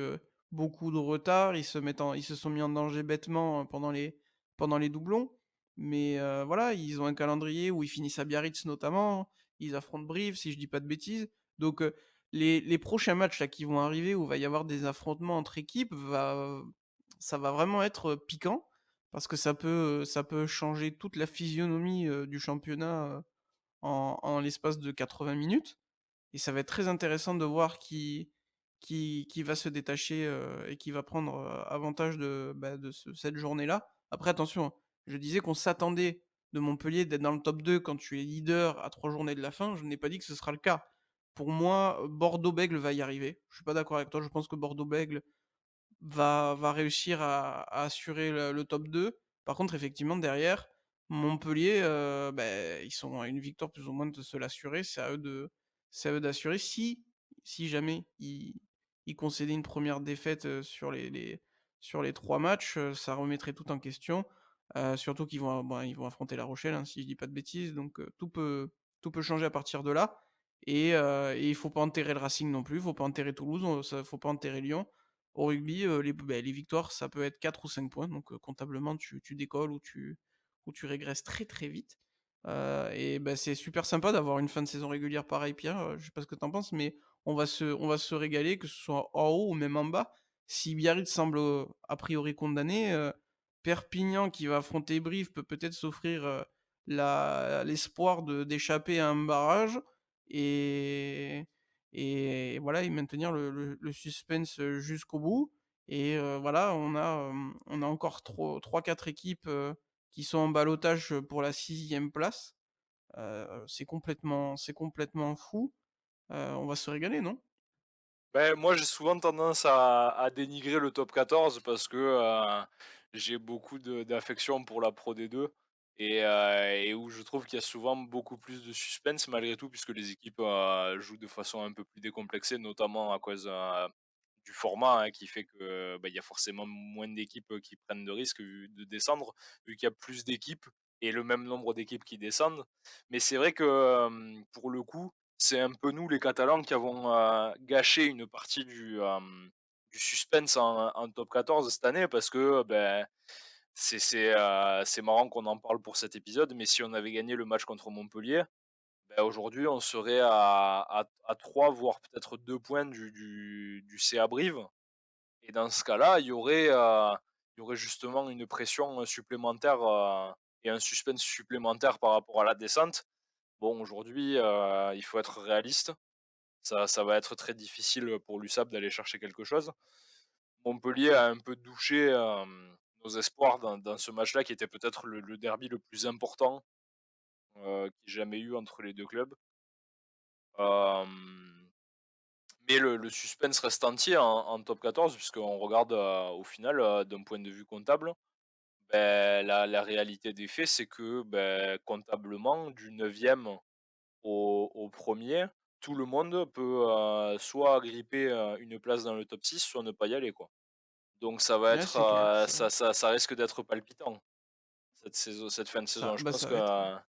beaucoup de retard. Ils se sont mis en danger bêtement, pendant les doublons. Mais, voilà, ils ont un calendrier où ils finissent à Biarritz notamment. Ils affrontent Brive, si je dis pas de bêtises. Donc, les prochains matchs là qui vont arriver où il va y avoir des affrontements entre équipes, ça va vraiment être, piquant parce que ça peut changer toute la physionomie, du championnat, en l'espace de 80 minutes et ça va être très intéressant de voir qui va se détacher, et qui va prendre, avantage de cette journée-là. Après attention, hein, je disais qu'on s'attendait de Montpellier d'être dans le top 2 quand tu es leader à 3 journées de la fin, je n'ai pas dit que ce sera le cas. Pour moi, Bordeaux-Bègles va y arriver. Je suis pas d'accord avec toi, je pense que Bordeaux-Bègles va réussir à assurer le top 2. Par contre, effectivement, derrière, Montpellier, ils sont à une victoire plus ou moins de se l'assurer. C'est à eux d'assurer. Si jamais ils concédaient une première défaite, sur les 3 matchs, ça remettrait tout en question. Surtout ils vont affronter La Rochelle, hein, si je dis pas de bêtises, donc tout peut changer à partir de là et il faut pas enterrer le Racing non plus, il faut pas enterrer Toulouse, faut pas enterrer Lyon. Au rugby, les victoires, ça peut être 4 ou 5 points, donc comptablement, tu décolles ou tu régresses très, très vite. Et bah, c'est super sympa d'avoir une fin de saison régulière pareille, Pierre, je sais pas ce que tu en penses, mais on va se régaler, que ce soit en haut ou même en bas. Si Biarritz semble, a priori condamné, Perpignan qui va affronter Brive peut peut-être s'offrir, l'espoir d'échapper à un barrage et voilà et maintenir le suspense, jusqu'au bout et voilà, on a encore 3-4 équipes, qui sont en ballottage, pour la 6e place. C'est complètement fou. On va se régaler, non? Beh, moi, j'ai souvent tendance à dénigrer le top 14 parce que, j'ai beaucoup d'affection pour la Pro D2 et où je trouve qu'il y a souvent beaucoup plus de suspense malgré tout puisque les équipes, jouent de façon un peu plus décomplexée, notamment à cause, du format, hein, qui fait que, bah, il y a forcément moins d'équipes, qui prennent de risques de descendre, vu qu'il y a plus d'équipes et le même nombre d'équipes qui descendent. Mais c'est vrai que, pour le coup, c'est un peu nous les Catalans qui avons, gâché une partie du suspense en top 14 cette année parce que, c'est marrant qu'on en parle pour cet épisode, mais si on avait gagné le match contre Montpellier, aujourd'hui, on serait à 3 voire peut-être 2 points du CA Brive et dans ce cas-là, il y aurait justement une pression, supplémentaire, et un suspense supplémentaire par rapport à la descente. Bon, aujourd'hui, il faut être réaliste. Ça va être très difficile pour l'USAP d'aller chercher quelque chose. Montpellier a un peu douché, nos espoirs dans ce match-là qui était peut-être le derby le plus important, qu'il y ait jamais eu entre les 2 clubs. Hem, mais le suspense reste entier en top 14 puisqu'on regarde, au final, d'un point de vue comptable, la réalité des faits, c'est que, comptablement, du 9e au 1er, tout le monde peut, soit agripper, une place dans le top 6, soit ne pas y aller, quoi. Donc ça va Ouais, être, c'est clair, c'est vrai. ça risque d'être palpitant, cette fin de Ça saison. bah, ça va être,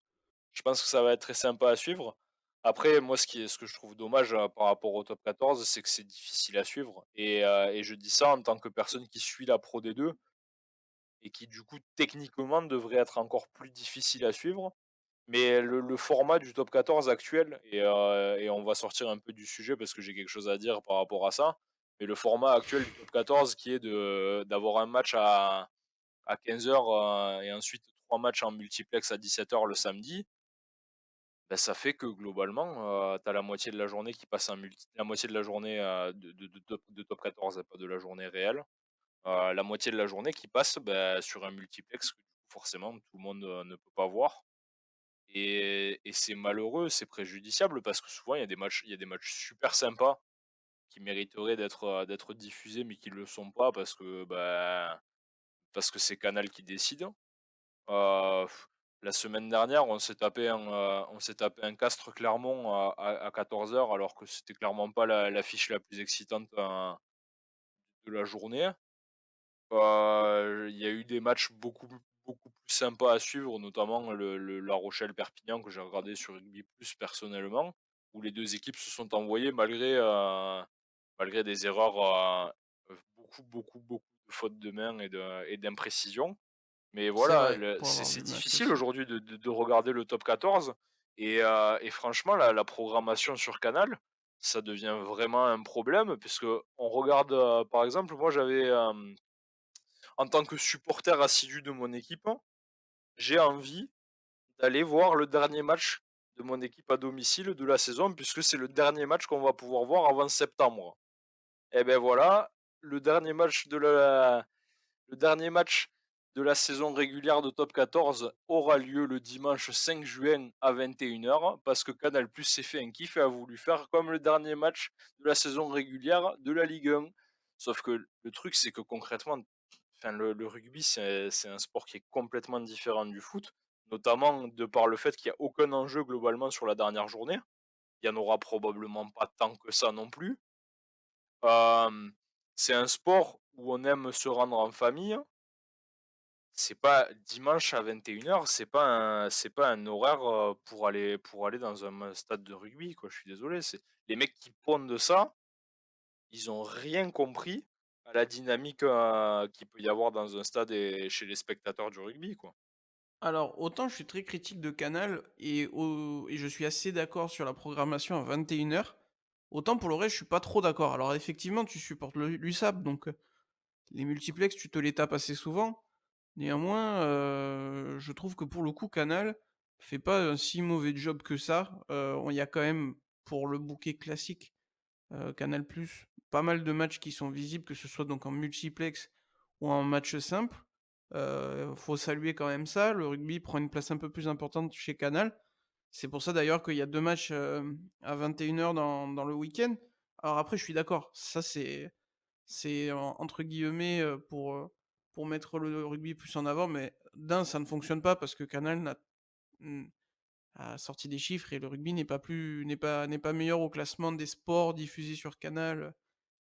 Je pense que ça va être très sympa à suivre. Après, moi, ce que je trouve dommage, par rapport au top 14, c'est que c'est difficile à suivre et je dis ça en tant que personne qui suit la Pro D2 et qui, du coup, techniquement, devrait être encore plus difficile à suivre. Mais le format du top 14 actuel et on va sortir un peu du sujet parce que j'ai quelque chose à dire par rapport à ça, mais le format actuel du top 14 qui est de d'avoir un match à 15:00, et ensuite 3 matchs en multiplex à 17:00 le samedi, ça fait que globalement, tu as la moitié de la journée qui passe en multi la moitié de la journée, de top 14 et pas de la journée réelle, la moitié de la journée qui passe, sur un multiplex que du coup forcément tout le monde, ne peut pas voir et c'est malheureux, c'est préjudiciable parce que souvent il y a des matchs super sympas qui mériteraient d'être diffusés mais qui ne le sont pas parce que c'est Canal qui décide. Heu, la semaine dernière, on s'est tapé un Castres Clermont à 14:00 alors que c'était clairement pas l'affiche la plus excitante, de la journée. Il y a eu des matchs beaucoup plus sympas à suivre, notamment le La Rochelle-Perpignan que j'ai regardé sur Rugby Plus personnellement, où les 2 équipes se sont envoyées malgré des erreurs, beaucoup de fautes de main et d'imprécisions. Mais c'est voilà, vrai, pour avoir vu c'est le match difficile aussi. aujourd'hui de regarder le top 14 et franchement la programmation sur Canal, ça devient vraiment un problème puisque on regarde, par exemple, moi en tant que supporter assidu de mon équipe, j'ai envie d'aller voir le dernier match de mon équipe à domicile de la saison puisque c'est le dernier match qu'on va pouvoir voir avant septembre. Et ben voilà, le dernier match de la le dernier match de la saison régulière de Top 14 aura lieu le dimanche 5 juin à 21h parce que Canal+ s'est fait un kiff et a voulu faire comme le dernier match de la saison régulière de la Ligue 1. Sauf que le truc, c'est que concrètement, enfin, le rugby, c'est un sport qui est complètement différent du foot, notamment de par le fait qu'il n'y a aucun enjeu globalement sur la dernière journée. Il y en aura probablement pas tant que ça non plus. Euh, c'est un sport où on aime se rendre en famille. C'est pas dimanche à 21h, c'est pas un horaire, pour aller dans un stade de rugby, quoi. Je suis désolé, c'est les mecs qui pondent ça, ils ont rien compris à la dynamique, qu'il peut y avoir dans un stade et chez les spectateurs du rugby, quoi. Alors, autant je suis très critique de Canal et je suis assez d'accord sur la programmation à 21h, autant pour le reste, je suis pas trop d'accord. Alors effectivement, tu supportes l'USAP, donc les multiplex, tu te les tapes assez souvent. Néanmoins, je trouve que pour le coup, Canal fait pas un si mauvais job que ça. Il y a quand même, pour le bouquet classique, Canal+, pas mal de matchs qui sont visibles, que ce soit donc en multiplex ou en match simple. Faut saluer quand même ça. Le rugby prend une place un peu plus importante chez Canal. C'est pour ça d'ailleurs qu'il y a 2 matchs, à 21h dans le week-end. Alors après, je suis d'accord, ça c'est entre guillemets, pour mettre le rugby plus en avant, mais d'un, ça ne fonctionne pas parce que Canal mmh, a sorti des chiffres et le rugby n'est pas meilleur au classement des sports diffusés sur Canal.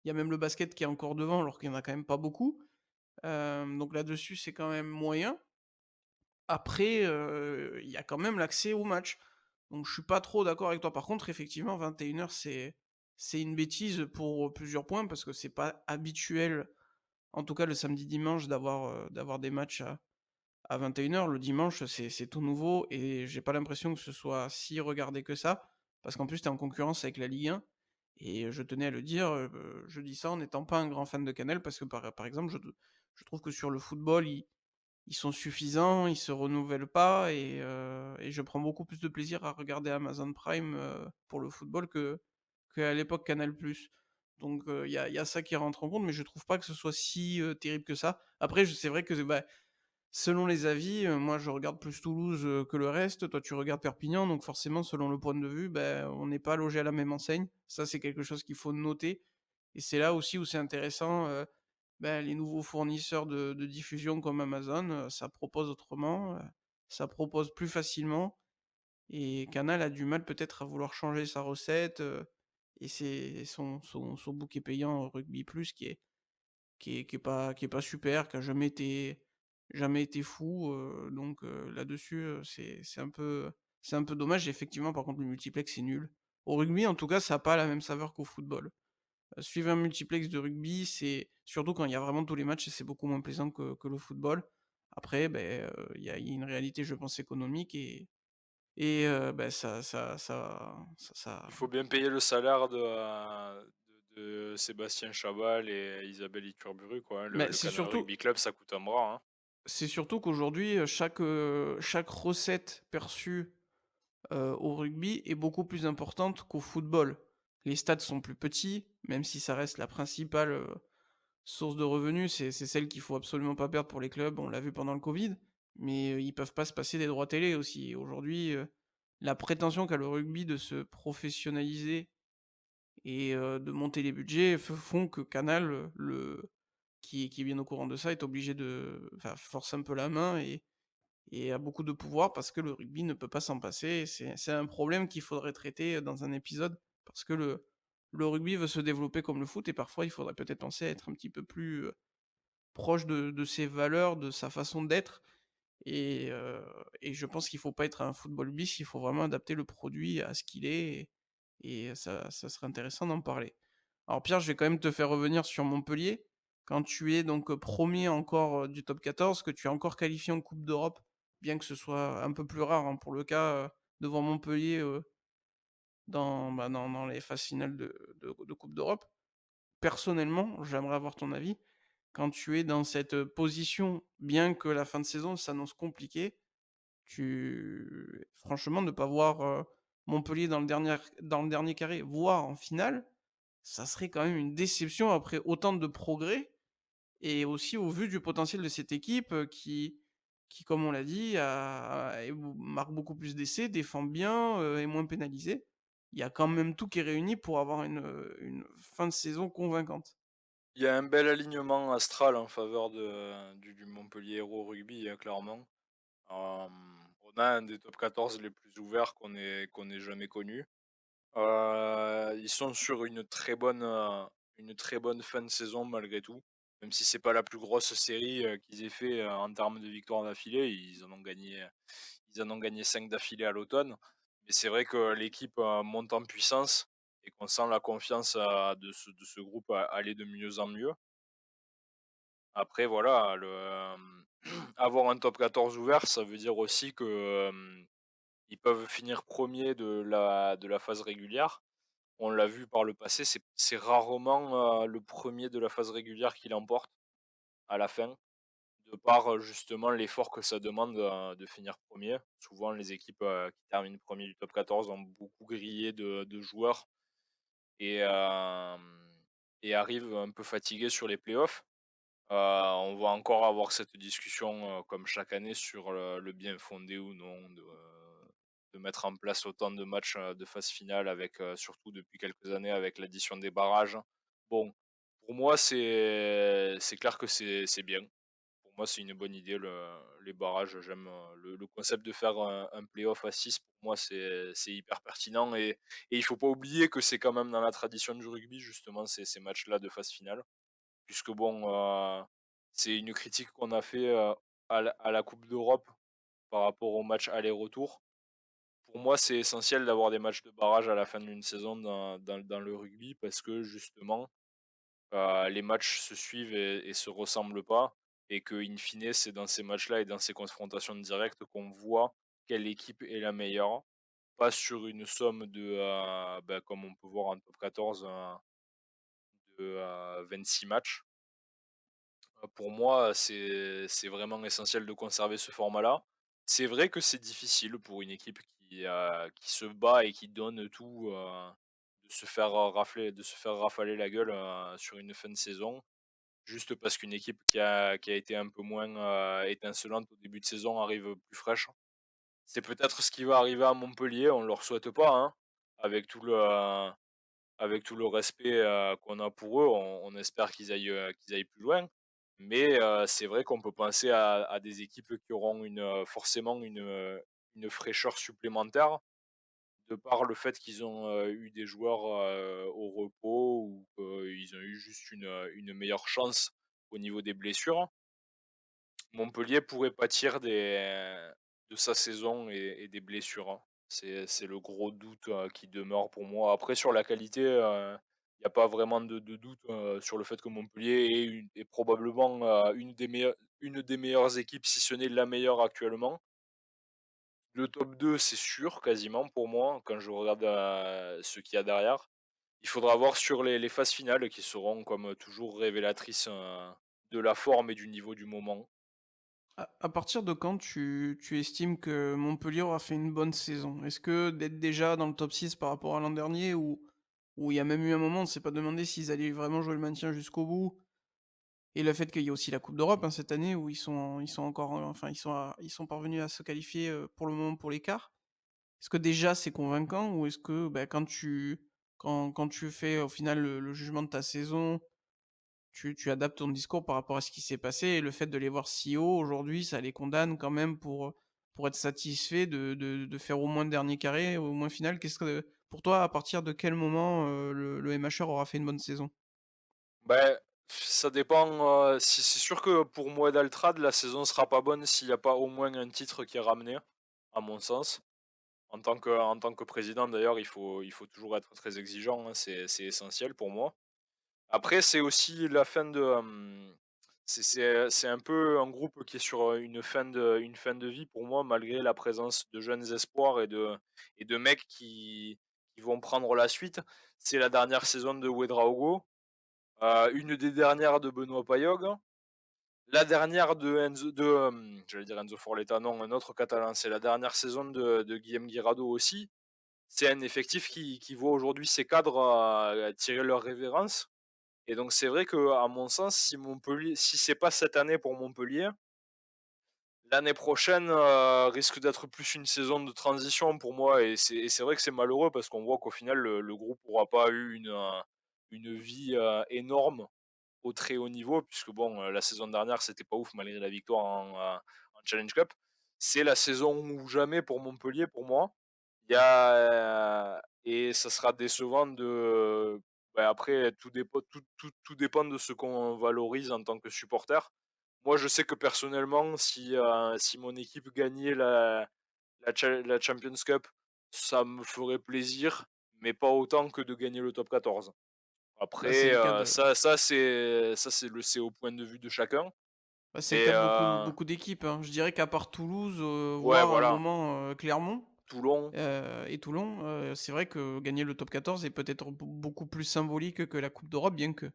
Il y a même le basket qui est encore devant alors qu'il y en a quand même pas beaucoup. Donc là-dessus, c'est quand même moyen. Après, il y a quand même l'accès au match. Donc je suis pas trop d'accord avec toi. Par contre, effectivement, 21h, c'est c'est une bêtise pour plusieurs points parce que c'est pas habituel, en tout cas le samedi dimanche d'avoir des matchs à 21h. Le dimanche, c'est tout nouveau et j'ai pas l'impression que ce soit si regardé que ça, parce qu'en plus tu es en concurrence avec la Ligue 1 et je tenais à le dire, je dis ça en n'étant pas un grand fan de Canal parce que par exemple je trouve que sur le football, ils sont suffisants, ils se renouvellent pas et je prends beaucoup plus de plaisir à regarder Amazon Prime, pour le football qu'à l'époque Canal+. Donc il y a ça qui rentre en compte, mais je trouve pas que ce soit si, terrible que ça. Après c'est vrai que, bah, selon les avis, moi je regarde plus Toulouse, que le reste, toi tu regardes Perpignan, donc forcément selon le point de vue, ben, on n'est pas logé à la même enseigne. Ça, c'est quelque chose qu'il faut noter et c'est là aussi où c'est intéressant, ben, les nouveaux fournisseurs de diffusion comme Amazon, ça propose autrement, ça propose plus facilement et Canal a du mal peut-être à vouloir changer sa recette, et c'est son bouquet payant Rugby Plus qui est pas super, qui a jamais été fou, donc là-dessus, c'est un peu dommage et effectivement, par contre, le multiplex, c'est nul. Au rugby, en tout cas, ça a pas la même saveur qu'au football. Suivre un multiplex de rugby, c'est surtout quand il y a vraiment tous les matchs, c'est beaucoup moins plaisant que le football. Après, beh, il y a une réalité, je pense, économique bah, ça Il faut bien payer le salaire de Sébastien Chabal et Isabelle Iturburu, quoi, hein. mais Le Canal Rugby Club, ça coûte un bras, hein. c'est surtout qu'aujourd'hui, chaque recette perçue au rugby est beaucoup plus importante qu'au football. Les stades sont plus petits, même si ça reste la principale, source de revenus, c'est celle qu'il faut absolument pas perdre pour les clubs, on l'a vu pendant le Covid, mais ils peuvent pas se passer des droits télé aussi. Aujourd'hui, la prétention qu'a le rugby de se professionnaliser et de monter les budgets font que Canal, qui est bien au courant de ça, est obligé enfin, force un peu la main et a beaucoup de pouvoir parce que le rugby ne peut pas s'en passer. Et c'est un problème qu'il faudrait traiter dans un épisode parce que le rugby veut se développer comme le foot et parfois il faudrait peut-être penser à être un petit peu plus proche de ses valeurs, de sa façon d'être. Et je pense qu'il faut pas être un football bis, il faut vraiment adapter le produit à ce qu'il est et ça serait intéressant d'en parler. Alors Pierre, je vais quand même te faire revenir sur Montpellier. Quand tu es donc 1 encore du top 14, que tu es encore qualifié en coupe d'Europe, bien que ce soit un peu plus rare, hein, pour le cas, devant Montpellier, dans les phases finales de coupe d'Europe. Personnellement, j'aimerais avoir ton avis. Quand tu es dans cette, position, bien que la fin de saison s'annonce compliquée, tu franchement, ne pas voir, Montpellier dans le dernier carré, voire en finale, ça serait quand même une déception après autant de progrès et aussi au vu du potentiel de cette équipe, qui comme on l'a dit, marque beaucoup plus d'essais, défend bien, est moins pénalisée. Il y a quand même tout qui est réuni pour avoir une fin de saison convaincante. Il y a un bel alignement astral en faveur du Montpellier Hérault Rugby, hein, clairement. On a un des top 14 les plus ouverts qu'on ait jamais connu. Ils sont sur une très bonne fin de saison malgré tout. Même si c'est pas la plus grosse série, qu'ils aient fait, en termes de victoires d'affilée, ils en ont gagné 5 d'affilée à l'automne. Mais c'est vrai que l'équipe, monte en puissance et qu'on sent la confiance, de ce groupe aller de mieux en mieux. Après voilà, avoir un top 14 ouvert, ça veut dire aussi que, ils peuvent finir premier de la phase régulière. On l'a vu par le passé, c'est rarement, le premier de la phase régulière qui l'emporte à la fin, de par, justement l'effort que ça demande, de finir premier. Souvent les équipes, qui terminent premier du top 14 ont beaucoup grillé de joueurs et arrivent un peu fatigués sur les playoffs. On va encore avoir cette discussion, comme chaque année sur le bien fondé ou non de mettre en place autant de matchs, de phase finale avec, surtout depuis quelques années avec l'addition des barrages. Bon, pour moi, c'est clair que c'est bien. Pour moi, c'est une bonne idée les barrages. J'aime, le concept de faire un play-off à 6. Pour moi, c'est hyper pertinent et il faut pas oublier que c'est quand même dans la tradition du rugby justement ces matchs-là de phase finale. Puisque bon, c'est une critique qu'on a fait, à la coupe d'Europe par rapport au match aller-retour. Pour pour moi, c'est essentiel d'avoir des matchs de barrage à la fin d'une saison dans le rugby parce que justement, les matchs se suivent et se ressemblent pas et que in fine, c'est dans ces matchs-là et dans ces confrontations directes qu'on voit quelle équipe est la meilleure. Pas sur une somme de, comme on peut voir en top 14, de, 26 matchs. Pour moi, c'est vraiment essentiel de conserver ce format-là. C'est vrai que c'est difficile pour une équipe qui se bat et qui donne tout, de se faire rafaler la gueule, sur une fin de saison. Juste parce qu'une équipe qui a été un peu moins, étincelante au début de saison arrive plus fraîche. C'est peut-être ce qui va arriver à Montpellier, on leur souhaite pas, hein, avec tout le avec tout le respect, qu'on a pour eux, on espère qu'ils aillent plus loin. Mais, c'est vrai qu'on peut penser à des équipes qui auront forcément une fraîcheur supplémentaire, de par le fait qu'ils ont, eu des joueurs, au repos ou qu'ils ont eu juste une meilleure chance au niveau des blessures. Montpellier pourrait pâtir de sa saison et des blessures, hein. C'est le gros doute, qui demeure pour moi. Après sur la qualité, il y a pas vraiment de doute, sur le fait que Montpellier est probablement, une des meilleures équipes, si ce n'est la meilleure actuellement. Le top 2 c'est sûr, quasiment pour moi, quand je regarde, ce qu'il y a derrière. Il faudra voir sur les phases finales qui seront comme toujours révélatrices, de la forme et du niveau du moment. À partir de quand tu estimes que Montpellier aura fait une bonne saison? Est-ce que d'être déjà dans le top 6 par rapport à l'an dernier ou il y a même eu un moment, on s'est pas demandé s'ils allaient vraiment jouer le maintien jusqu'au bout? Et le fait qu'il y ait aussi la coupe d'Europe, hein, cette année où ils sont encore, enfin ils sont parvenus à se qualifier, pour le moment pour les quarts. Est-ce que déjà c'est convaincant ou est-ce que, bah, quand tu fais au final le jugement de ta saison, tu adaptes ton discours par rapport à ce qui s'est passé et le fait de les voir si haut aujourd'hui, ça les condamne quand même pour être satisfait de faire au moins dernier carré, au moins final? Qu'est-ce que pour toi, à partir de quel moment, le MHR aura fait une bonne saison? Ben, ça dépend, c'est sûr que pour Moed Altrad, la saison sera pas bonne s'il y a pas au moins un titre qui est ramené, à mon sens. En tant que président d'ailleurs, il faut toujours être très exigeant, hein, c'est essentiel pour moi. Après, c'est aussi la fin de, c'est un peu un groupe qui est sur, une fin de vie pour moi, malgré la présence de jeunes espoirs et de mecs qui vont prendre la suite. C'est la dernière saison de Ouedraogo, une des dernières de Benoît Paillog, la dernière j'allais dire Enzo Forleta, non, un autre Catalan. C'est la dernière saison de Guillem Guirado aussi. C'est un effectif qui voit aujourd'hui ses cadres, tirer leur révérence. Et donc c'est vrai que à mon sens, si c'est pas cette année pour Montpellier, l'année prochaine, risque d'être plus une saison de transition pour moi et c'est vrai que c'est malheureux parce qu'on voit qu'au final le groupe aura pas eu une vie, énorme au très haut niveau puisque bon, la saison dernière, c'était pas ouf malgré la victoire en Challenge Cup. C'est la saison ou jamais pour Montpellier pour moi. Il y a et ça sera décevant après tout dépend de ce qu'on valorise en tant que supporter. Moi, je sais que personnellement, si mon équipe gagnait la Champions Cup, ça me ferait plaisir, mais pas autant que de gagner le top 14. Bah, c'est Après, le cas de c'est au point de vue de chacun. Bah, c'est le Mais, cas de beaucoup d'équipes, hein. Je dirais qu'à part Toulouse, ouais, voire un voilà, moment, Clermont, Toulon, et Toulon, c'est vrai que gagner le top 14 est peut-être beaucoup plus symbolique que la coupe d'Europe, bien que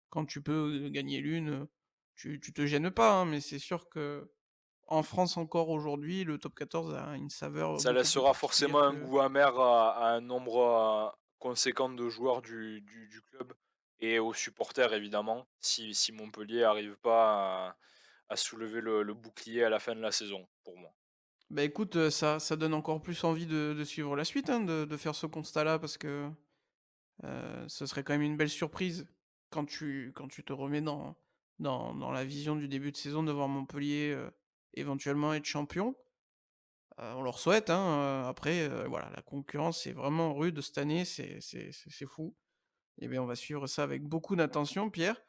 quand tu peux, gagner l'une, tu te gênes pas, hein, mais c'est sûr que en France encore aujourd'hui, le top 14 a une saveur, ça beaucoup plus laissera forcément particulière un que goût amer à un nombre, conséquent de joueurs du club et aux supporters évidemment, si Montpellier arrive pas à soulever le bouclier à la fin de la saison, pour moi. bah, écoute, ça donne encore plus envie de suivre la suite, hein, de faire ce constat-là parce que ce serait quand même une belle surprise quand tu te remets dans la vision du début de saison de voir Montpellier, éventuellement être champion. On leur souhaite, hein, après, voilà, la concurrence est vraiment rude cette année, c'est fou. Et bien, on va suivre ça avec beaucoup d'attention, Pierre.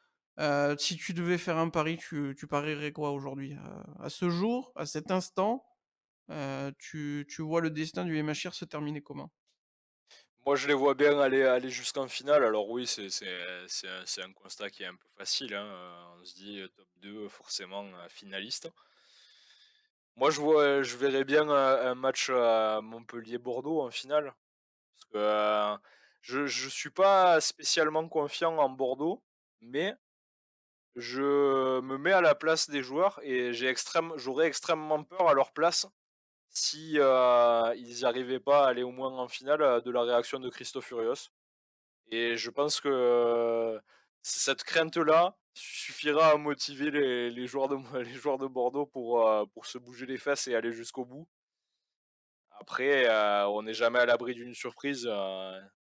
Si tu devais faire un pari, tu parierais quoi aujourd'hui? À ce jour, à cet instant, Tu vois le destin du MHR se terminer comment? Moi, je les vois bien aller jusqu'en finale. Alors oui, c'est un constat qui est un peu facile, hein, on se dit, top 2 forcément, finaliste. Moi, je verrais bien, un match, Montpellier-Bordeaux en finale. Parce que, je suis pas spécialement confiant en Bordeaux, mais je me mets à la place des joueurs et j'aurais extrêmement peur à leur place si, ils n'y arrivaient pas à aller au moins en finale, de la réaction de Christophe Furios. Et je pense que, cette crainte-là suffira à motiver les joueurs de les joueurs de Bordeaux pour se bouger les fesses et aller jusqu'au bout. Après, on n'est jamais à l'abri d'une surprise,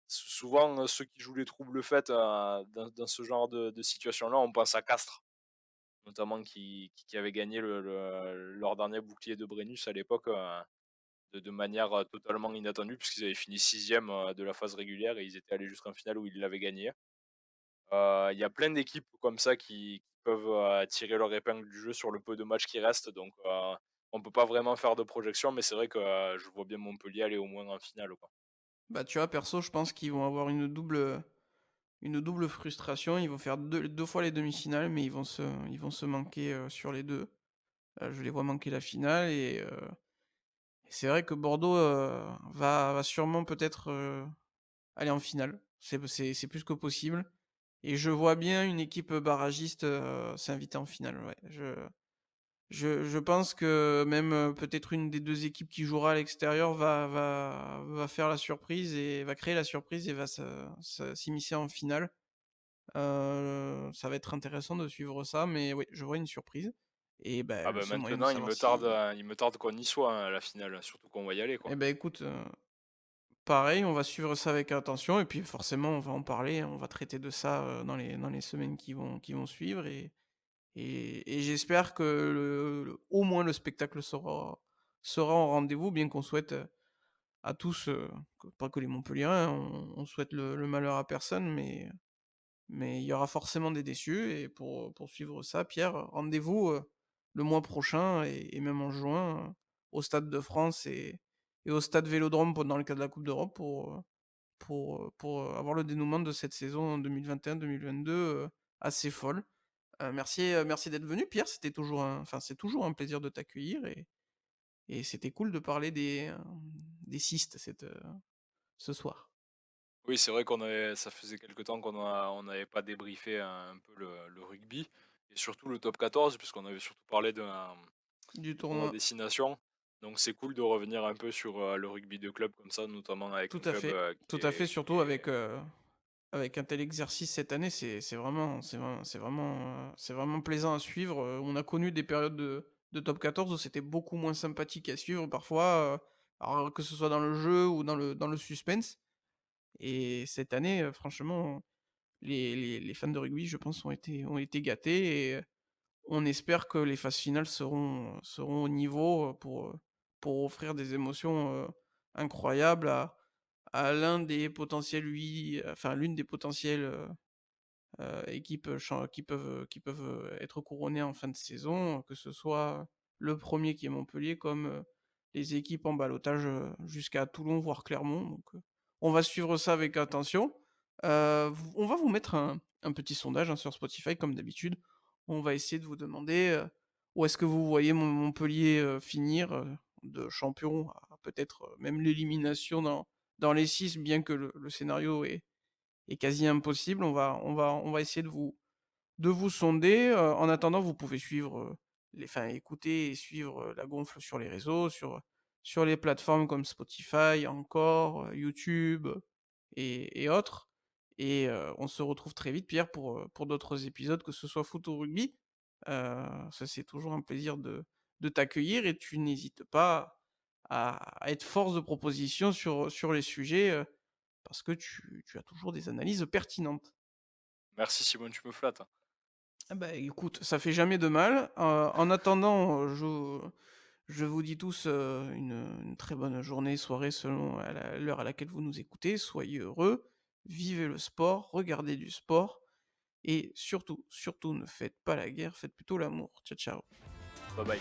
souvent, ceux qui jouent les troubles faits, dans ce genre de situation-là, on pense à Castres, notamment qui avait gagné leur dernier bouclier de Brennus à l'époque, de manière, totalement inattendue puisqu'ils avaient fini 6e, de la phase régulière et ils étaient allés jusqu'en finale où ils l'avaient gagné. Il y a plein d'équipes comme ça qui peuvent, tirer leur épingle du jeu sur le peu de matchs qui restent donc on peut pas vraiment faire de projection mais c'est vrai que, je vois bien Montpellier aller au moins en finale, quoi. Bah, tu vois, perso, je pense qu'ils vont avoir une double frustration. Ils vont faire deux fois les demi-finales, mais ils vont se manquer, sur les 2. Je les vois manquer la finale et c'est vrai que Bordeaux, va sûrement peut-être, aller en finale. C'est plus que possible et je vois bien une équipe barragiste, s'inviter en finale, ouais. Je pense que même, peut-être une des 2 équipes qui jouera à l'extérieur va faire la surprise et va créer la surprise et va s'immiscer en finale. Ça va être intéressant de suivre ça, mais oui, je vois une surprise et ben Ah le bah, seul moyen de maintenant savoir si il me tarde qu'on y soit, hein, à la finale, surtout qu'on va y aller, eh quoi. ben écoute, pareil, on va suivre ça avec attention et puis forcément on va en parler, on va traiter de ça, dans les semaines qui vont suivre et j'espère que au moins le spectacle sera au rendez-vous, bien qu'on souhaite, à tous, pas que les Montpelliérains, on souhaite le malheur à personne, mais il y aura forcément des déçus et pour suivre ça, Pierre, rendez-vous, le mois prochain et même en juin, au Stade de France et au Stade Vélodrome dans le cadre de la Coupe d'Europe avoir le dénouement de cette saison 2021-2022, assez folle. Merci d'être venu Pierre, c'est toujours un plaisir de t'accueillir et c'était cool de parler des cystes ce soir. Oui, c'est vrai ça faisait quelque temps on n'avait pas débriefé un peu le rugby et surtout le top 14 puisqu'on avait surtout parlé Du du tournoi tournoi. Destination. Donc c'est cool de revenir un peu sur, le rugby de club comme ça, notamment avec un club, Tout à fait, qui surtout est avec un tel exercice cette année, c'est vraiment plaisant à suivre, on a connu des périodes de top 14 où c'était beaucoup moins sympathique à suivre parfois, alors que ce soit dans le jeu ou dans le suspense et cette année, franchement, les fans de rugby, je pense, ont été gâtés et on espère que les phases finales seront au niveau, pour offrir des émotions, incroyables à l'une des potentielles, équipes, qui peuvent, être couronnées en fin de saison, que ce soit le premier qui est Montpellier comme, les équipes en ballottage, jusqu'à Toulon, voire Clermont donc on va suivre ça avec attention. On va vous mettre un petit sondage, hein, sur Spotify comme d'habitude. On va essayer de vous demander, où est-ce que vous voyez Montpellier, finir, de champion à peut-être, même l'élimination dans les 6 bien que le scénario est quasi impossible. On va essayer de vous sonder. En attendant, vous pouvez suivre, écouter et suivre, La Gonfle sur les réseaux, sur les plateformes comme Spotify, Encore, YouTube et autres. Et on se retrouve très vite, Pierre, pour d'autres épisodes, que ce soit foot ou rugby. Ça, c'est toujours un plaisir de t'accueillir et tu n'hésites pas à être force de proposition sur les sujets, parce que tu as toujours des analyses pertinentes. merci Simon, tu me flattes. Ah bah, écoute, ça fait jamais de mal. En attendant, je vous dis tous, une très bonne journée, soirée selon à l'heure à laquelle vous nous écoutez. Soyez heureux, vivez le sport, regardez du sport et surtout, surtout ne faites pas la guerre, faites plutôt l'amour. Ciao, ciao. Bye bye.